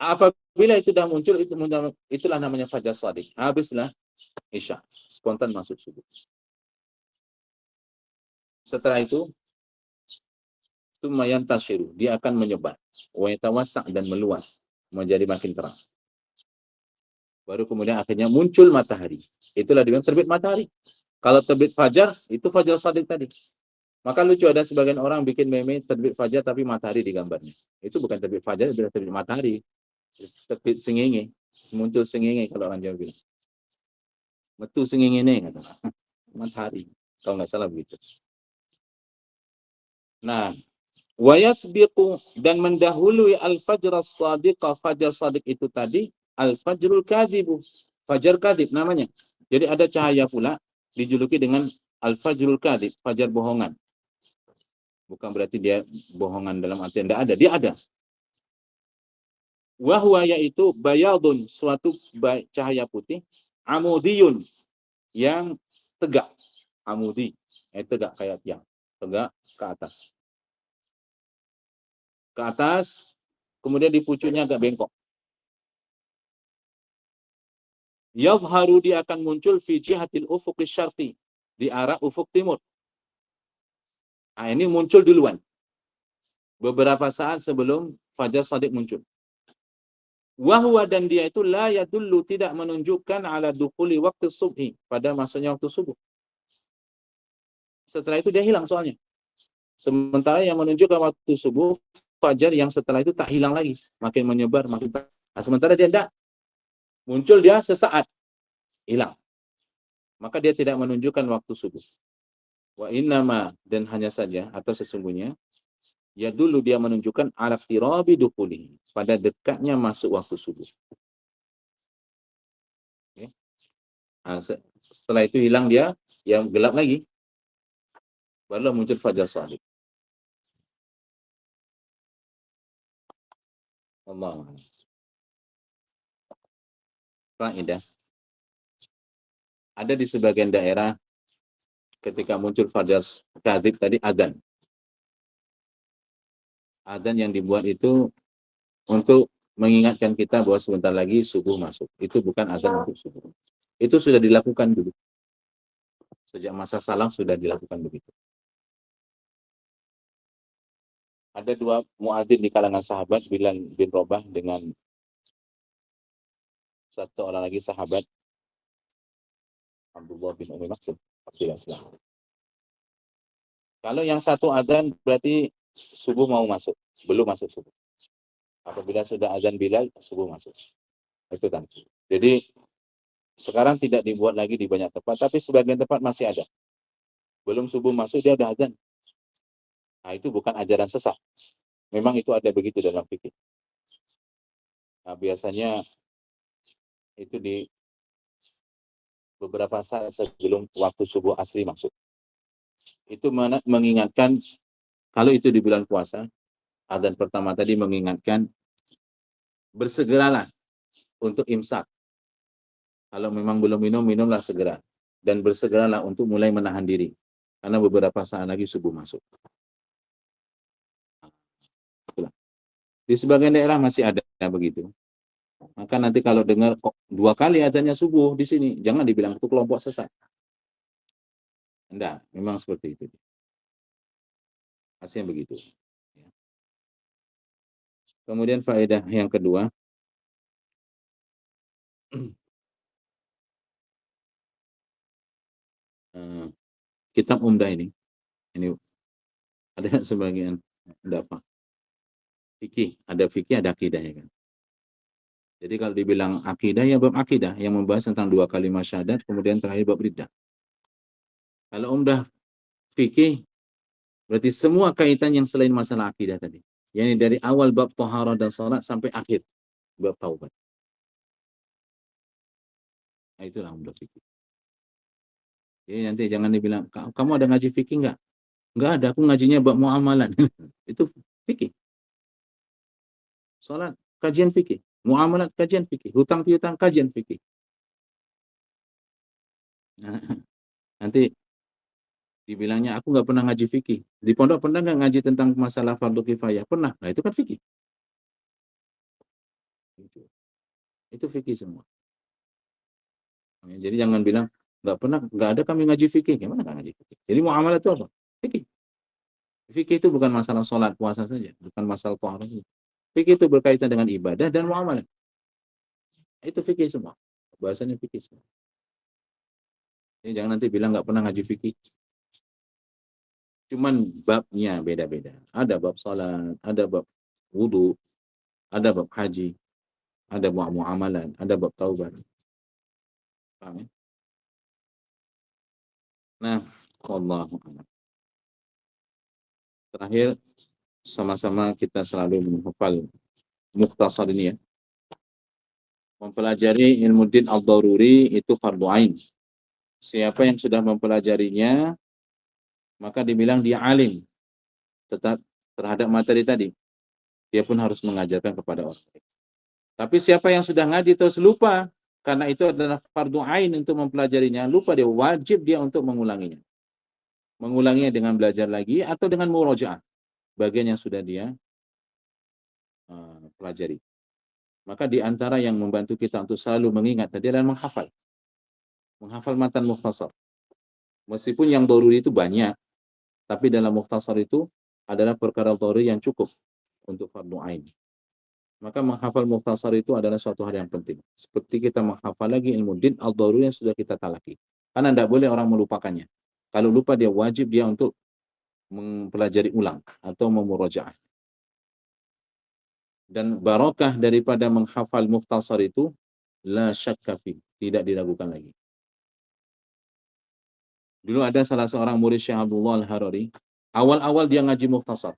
Speaker 1: Apabila itu sudah muncul, itulah namanya fajar shadiq. Habislah isya, spontan masuk subuh. Setelah itu Tsumma yantashiru, dia akan menyebar, wa yatawassa', dan meluas, menjadi makin terang. Baru kemudian akhirnya muncul matahari. Itulah dibilang terbit matahari. Kalau terbit fajar, itu fajar shadiq tadi. Maka lucu, ada sebagian orang bikin meme terbit fajar tapi matahari di gambarnya. Itu bukan terbit fajar, itu terbit matahari. Terbit sengenge, muncul sengenge kalau orang Jawa bilang. Metu sengenge nih, kata matahari. Kalau nggak salah begitu. Nah, wa yasbiqu, dan mendahului al-fajr as-shadiq, fajar shadiq itu tadi, al-fajrul kadhibu, fajar kadhib namanya. Jadi ada cahaya pula dijuluki dengan al-fajrul kadhib, fajar bohongan. Bukan berarti dia bohongan dalam arti tidak ada, dia ada. Wa huwa, yaitu bayadun, suatu cahaya putih, amudiyun, yang tegak. Amudi, tegak kayak tiang, tegak ke atas. Ke atas, kemudian di pucuknya agak bengkok. Yadhharu, dia akan muncul fi jihatil ufuq syarqi, di arah ufuk timur. Nah, ini muncul duluan. Beberapa saat sebelum fajar shadiq muncul. Wahwa, dan dia itu la yadullu, tidak menunjukkan ala dukhuli waktu subhi, pada masanya waktu subuh. Setelah itu dia hilang soalnya. Sementara yang menunjukkan waktu subuh, fajar yang setelah itu tak hilang lagi. Makin menyebar, makin tak. Nah, sementara dia tidak. Muncul dia sesaat, hilang. Maka dia tidak menunjukkan waktu subuh. Wa innama, dan hanya saja, atau sesungguhnya, ya dulu dia menunjukkan ala tirabi dukhuli, pada dekatnya masuk waktu subuh. Okay. Nah, setelah itu hilang dia, yang gelap lagi. Barulah muncul fajar shadiq. Allah. Faedah. Ada di sebagian daerah ketika muncul fajar kadhib tadi, azan. Azan yang dibuat itu untuk mengingatkan kita bahwa sebentar lagi subuh masuk. Itu bukan azan untuk subuh. Itu sudah dilakukan dulu. Sejak masa salaf sudah dilakukan begitu. Ada dua muadzin di kalangan sahabat, Bilal bin Rabah dengan satu orang lagi sahabat, Abdullah bin Umi Maksum. Kalau yang satu azan berarti subuh mau masuk, belum masuk subuh. Apabila sudah azan Bilal, subuh masuk. Itu kan. Jadi sekarang tidak dibuat lagi di banyak tempat, tapi sebagian tempat masih ada. Belum subuh masuk dia ada azan. Nah, itu bukan ajaran sesat. Memang itu ada begitu dalam fikih. Nah, biasanya itu di beberapa saat sebelum waktu subuh asri masuk. Itu mengingatkan, kalau itu di bulan puasa, azan pertama tadi mengingatkan, bersegeralah untuk imsak. Kalau memang belum minum, minumlah segera. Dan bersegeralah untuk mulai menahan diri. Karena beberapa saat lagi subuh masuk. Di sebagian daerah masih ada begitu. Maka nanti kalau dengar kok 2 kali azannya subuh di sini, jangan dibilang itu kelompok sesat. Enggak, memang seperti itu. Hasilnya begitu. Kemudian faedah yang kedua, kitab Umdah ini ada sebagian pendapat ada fikih, ada akidah ya kan. Jadi kalau dibilang akidah ya bab akidah yang membahas tentang 2 kalimat syahadat, kemudian terakhir bab riddah. Kalau Umdah fikih berarti semua kaitan yang selain masalah akidah tadi. Yani dari awal bab taharah dan salat sampai akhir bab taubat. Nah, itulah Umdah fikih. Jadi nanti jangan dibilang, kamu ada ngaji fikih enggak? Enggak ada, aku ngajinya bab muamalat. Itu fikih. Salat, kajian fikih. Muamalat, kajian fikih. Hutang piutang, kajian fikih. Nah, nanti dibilangnya, aku nggak pernah ngaji fikih. Di pondok pernah nggak ngaji tentang masalah fardu kifayah? Pernah. Nah, itu kan fikih. Itu fikih semua. Jadi jangan bilang, nggak pernah, nggak ada kami ngaji fikih. Gimana nggak ngaji fikih? Jadi muamalat itu apa? Fikih. Fikih itu bukan masalah sholat, puasa saja. Bukan masalah taharah saja. Fikih itu berkaitan dengan ibadah dan muamalah. Itu fikih semua. Bahasanya fikih semua. Jadi jangan nanti bilang nggak pernah ngaji fikih. Cuman babnya beda-beda. Ada bab salat, ada bab wudu, ada bab haji, ada bab muamalah, ada bab taubat. Paham ya? Nah, wallahu a'lam. Terakhir, sama-sama kita selalu menghafal mukhtasar ini ya. Mempelajari ilmu din al-daruri itu fardu ain. Siapa yang sudah mempelajarinya, maka dibilang dia alim. Tetap terhadap materi tadi. Dia pun harus mengajarkan kepada orang lain. Tapi siapa yang sudah ngaji terus lupa, karena itu adalah fardu ain untuk mempelajarinya, lupa dia, wajib dia untuk mengulanginya. Mengulanginya dengan belajar lagi atau dengan murojaah. Bagian yang sudah dia pelajari. Maka di antara yang membantu kita untuk selalu mengingat tadi adalah menghafal. Menghafal matan mukhtasar. Meskipun yang daruri itu banyak, tapi dalam mukhtasar itu adalah perkara daruri yang cukup untuk fardu ain. Maka menghafal mukhtasar itu adalah suatu hal yang penting. Seperti kita menghafal lagi ilmu din al-daruri yang sudah kita talaki. Karena tidak boleh orang melupakannya. Kalau lupa dia wajib dia untuk mempelajari ulang atau memurojaah. Dan barakah daripada menghafal mukhtasar itu la syakka fi, tidak diragukan lagi. Dulu ada salah seorang murid Syekh Abdullah Al-Harari, awal-awal dia ngaji mukhtasar.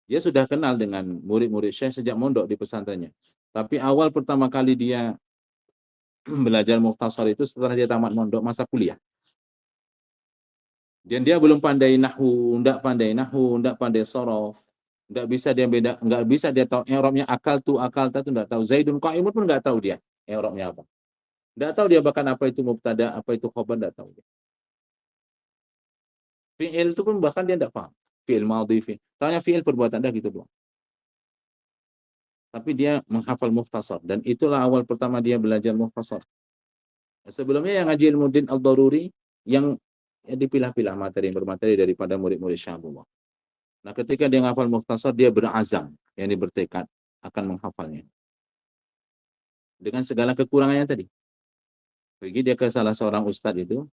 Speaker 1: Dia sudah kenal dengan murid-murid Syekh sejak mondok di pesantrennya. Tapi awal pertama kali dia belajar mukhtasar itu setelah dia tamat mondok masa kuliah. Dan dia belum pandai nahwu, enggak pandai sorof, enggak bisa dia tahu i'rabnya akal tu enggak tahu. Zaidun qa'imun pun enggak tahu dia i'rabnya apa. Enggak tahu dia bahkan apa itu mubtada, apa itu khabar, enggak tahu dia. Fi'il itu pun bahkan dia enggak paham. Fi'il madhi, fi'il. Tanya fi'il perbuatan dah gitu doang. Tapi dia menghafal mukhtasar dan itulah awal pertama dia belajar mukhtasar. Sebelumnya yang ngaji ilmu din al-daruri yang dipilah-pilah materi bermateri daripada murid-murid Syahbullah. Nah, ketika dia menghafal mukhtasar, dia berazam, yang bertekad akan menghafalnya. Dengan segala kekurangannya tadi. Pergi dia ke salah seorang ustadz itu,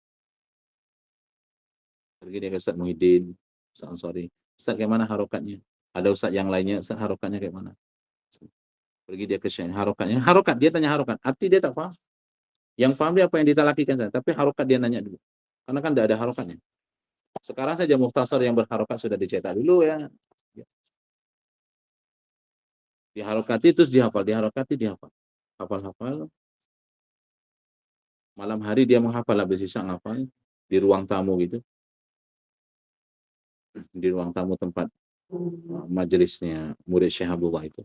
Speaker 1: pergi dia ke Ustadz Muhyiddin, Ustadz Ansari. Ustadz, kayak mana harokatnya? Ada ustadz yang lainnya, Ustadz harokatnya kayak mana? Pergi dia ke Syekh, harokatnya. Harokat, dia tanya harokat. Arti dia tak paham. Yang paham dia apa yang ditalakikan saja. Tapi harokat dia nanya dulu. Karena kan tidak ada harokatnya. Sekarang saja mukhtasar yang berharokat sudah dicetak dulu ya. Diharokati terus dihafal, diharokati dihafal. Hafal-hafal. Malam hari dia menghafal, habis isya ngafal di ruang tamu gitu. Di ruang tamu tempat majelisnya murid Syekh Abdullah itu.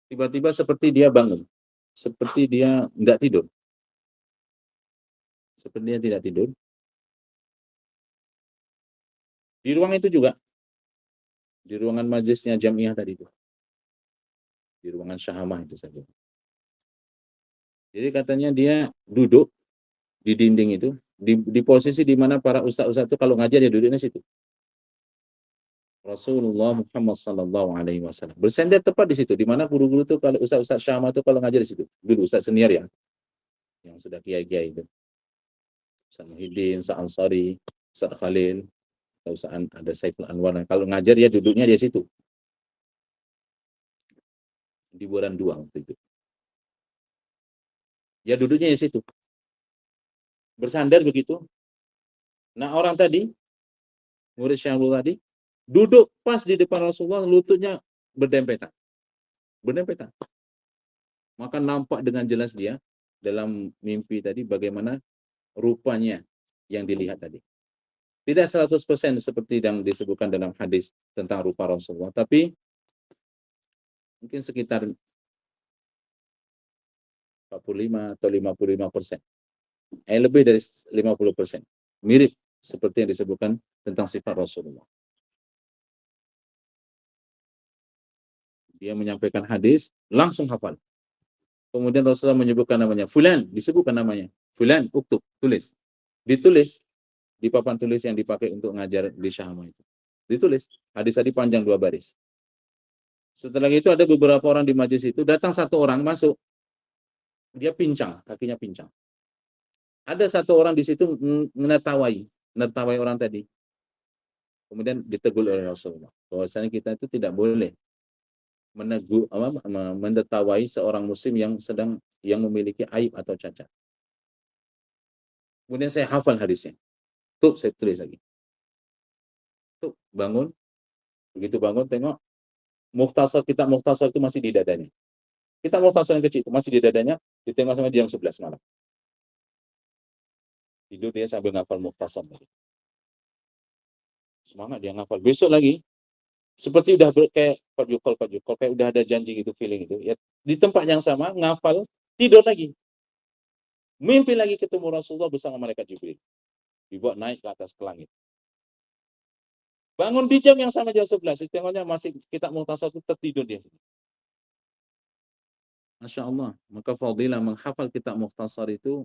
Speaker 1: Tiba-tiba seperti dia bangun. Seperti dia enggak tidur. Seperti dia tidak tidur. Di ruang itu juga. Di ruangan majelisnya Jamiah tadi itu. Di ruangan Syahamah itu saja. Jadi katanya dia duduk di dinding itu, di posisi di mana para ustaz-ustaz itu kalau ngajar dia duduknya situ. Rasulullah Muhammad sallallahu alaihi wasallam bersender tepat di situ, di mana guru-guru itu kalau ustaz-ustaz Syahamah itu kalau ngajar di situ. Dulu ustaz senior ya. yang sudah kiai-kiai itu. Ustaz Muhyiddin, Ustaz Ansari, Ustaz Khalil, Ustaz ada Saiful Anwar. Kalau ngajar ya duduknya di situ. Di Buaran 2 waktu itu. Ya duduknya di situ. Bersandar begitu. Nah orang tadi, murid Syahrul tadi, duduk pas di depan Rasulullah, lututnya berdempetan. Berdempetan. Maka nampak dengan jelas dia dalam mimpi tadi bagaimana rupanya yang dilihat tadi. Tidak 100% seperti yang disebutkan dalam hadis tentang rupa Rasulullah, tapi mungkin sekitar 45 atau 55%. Lebih dari 50%. Mirip seperti yang disebutkan tentang sifat Rasulullah. Dia menyampaikan hadis, langsung hafal. Kemudian Rasulullah menyebutkan namanya, Fulan, disebutkan namanya. Fulan, uktub, tulis. Ditulis di papan tulis yang dipakai untuk ngajar di Syahama itu. Ditulis. Hadis tadi panjang 2 baris. Setelah itu ada beberapa orang di majelis itu, datang satu orang masuk. Dia pincang, kakinya pincang. Ada satu orang di situ menertawai orang tadi. Kemudian ditegur oleh Rasulullah. Bahwasanya kita itu tidak boleh menertawai seorang muslim yang memiliki aib atau cacat. Kemudian saya hafal hadisnya. Tuh, saya tulis lagi. Tuh, bangun. Begitu bangun, tengok. Kitab Mukhtasar itu masih di dadanya. Kitab Mukhtasar yang kecil itu masih di dadanya. Ditengok sama dia jam 11 malam. Tidur dia sambil ngafal Mukhtasar. Semangat dia ngafal. Besok lagi, seperti udah kayak Pak Jukol, kayak udah ada janji gitu, feeling itu. Ya, di tempat yang sama, ngafal, tidur lagi. Mimpi lagi ketemu Rasulullah bersama malaikat Jibril. Dibawa naik ke atas ke langit. Bangun di jam yang sama jam 11. Tengoknya masih kitab Mukhtasar itu tertidur dia. Masya Allah. Maka fadilah menghafal kitab Mukhtasar itu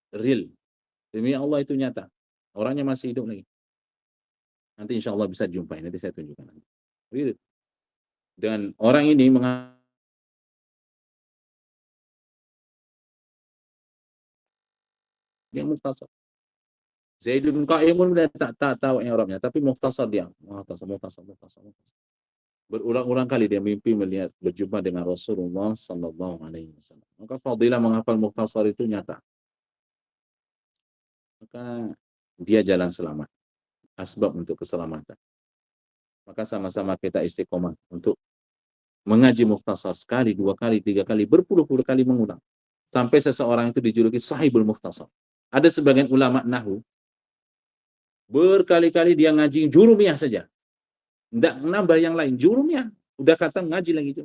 Speaker 1: real. Demi Allah itu nyata. Orangnya masih hidup lagi. Nanti insya Allah bisa jumpai. Nanti saya tunjukkan. Real. Dan orang ini dia Mukhtasar. Zaid bin Qa'imun tak tahu yang Arabnya, tapi Mukhtasar dia. Mukhtasar. Berulang-ulang kali dia mimpi melihat berjumpa dengan Rasulullah Sallallahu Alaihi Wasallam. Maka fadilah menghafal Mukhtasar itu nyata. Maka dia jalan selamat. Asbab untuk keselamatan. Maka sama-sama kita istiqomah untuk mengaji Mukhtasar sekali, 2 kali, 3 kali, berpuluh-puluh kali mengulang. Sampai seseorang itu dijuluki Sahibul Mukhtasar. Ada sebagian ulama Nahwu berkali-kali dia ngaji jurumiyah saja. Tidak nambah yang lain. Jurumiyah. Udah kata ngaji lagi.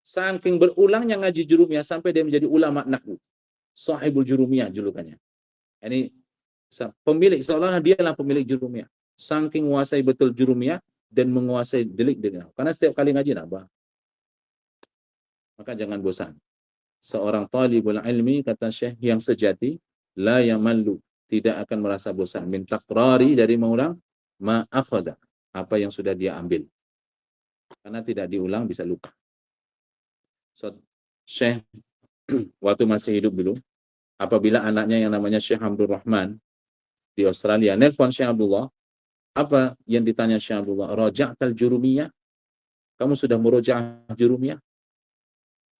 Speaker 1: Saking berulangnya ngaji jurumiyah sampai dia menjadi ulama Nahwu. Sahibul Jurumiyah julukannya. Ini pemilik, seolah-olah dialah pemilik jurumiyah. Saking menguasai betul jurumiyah dan menguasai delik-delik. Karena setiap kali ngaji nambah. Maka jangan bosan. Seorang talibul ilmi, kata Syekh, yang sejati, la yamallu, tidak akan merasa bosan. Min takrari, dari mengulang, ma'akhada, apa yang sudah dia ambil. Karena tidak diulang bisa lupa. So, Syekh waktu masih hidup dulu, apabila anaknya yang namanya Syekh Abdul Rahman di Australia nelpon Syekh Abdullah, apa yang ditanya Syekh Abdullah? Raja'tal jurumiyah? Kamu sudah meruja'ah jurumiyah?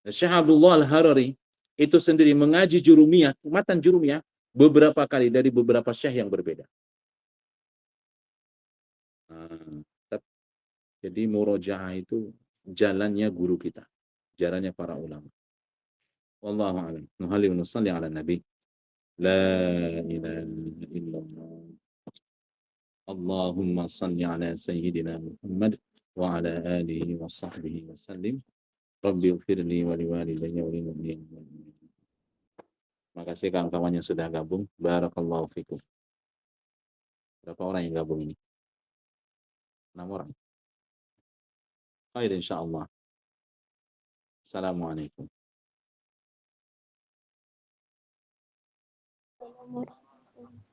Speaker 1: Syekh Abdullah Al-Harari itu sendiri mengaji jurumiyah, matan jurumiyah, beberapa kali dari beberapa syekh yang berbeda. Jadi murojaah itu jalannya guru kita, jalannya para ulama. Wallahu a'lam. Nuhalli wa nusalli ala nabi. La ilaha illallah. Allahumma salli ala sayyidina Muhammad wa ala alihi wa sahbihi wa sallim. Rabbi ighfirli wa liwalidayya wa lil mu'minin. Makasih kawan-kawan yang sudah gabung. Barakallahu fikum. Berapa orang yang gabung ini? 6 orang. Khair insyaallah. Assalamualaikum.
Speaker 2: Assalamualaikum.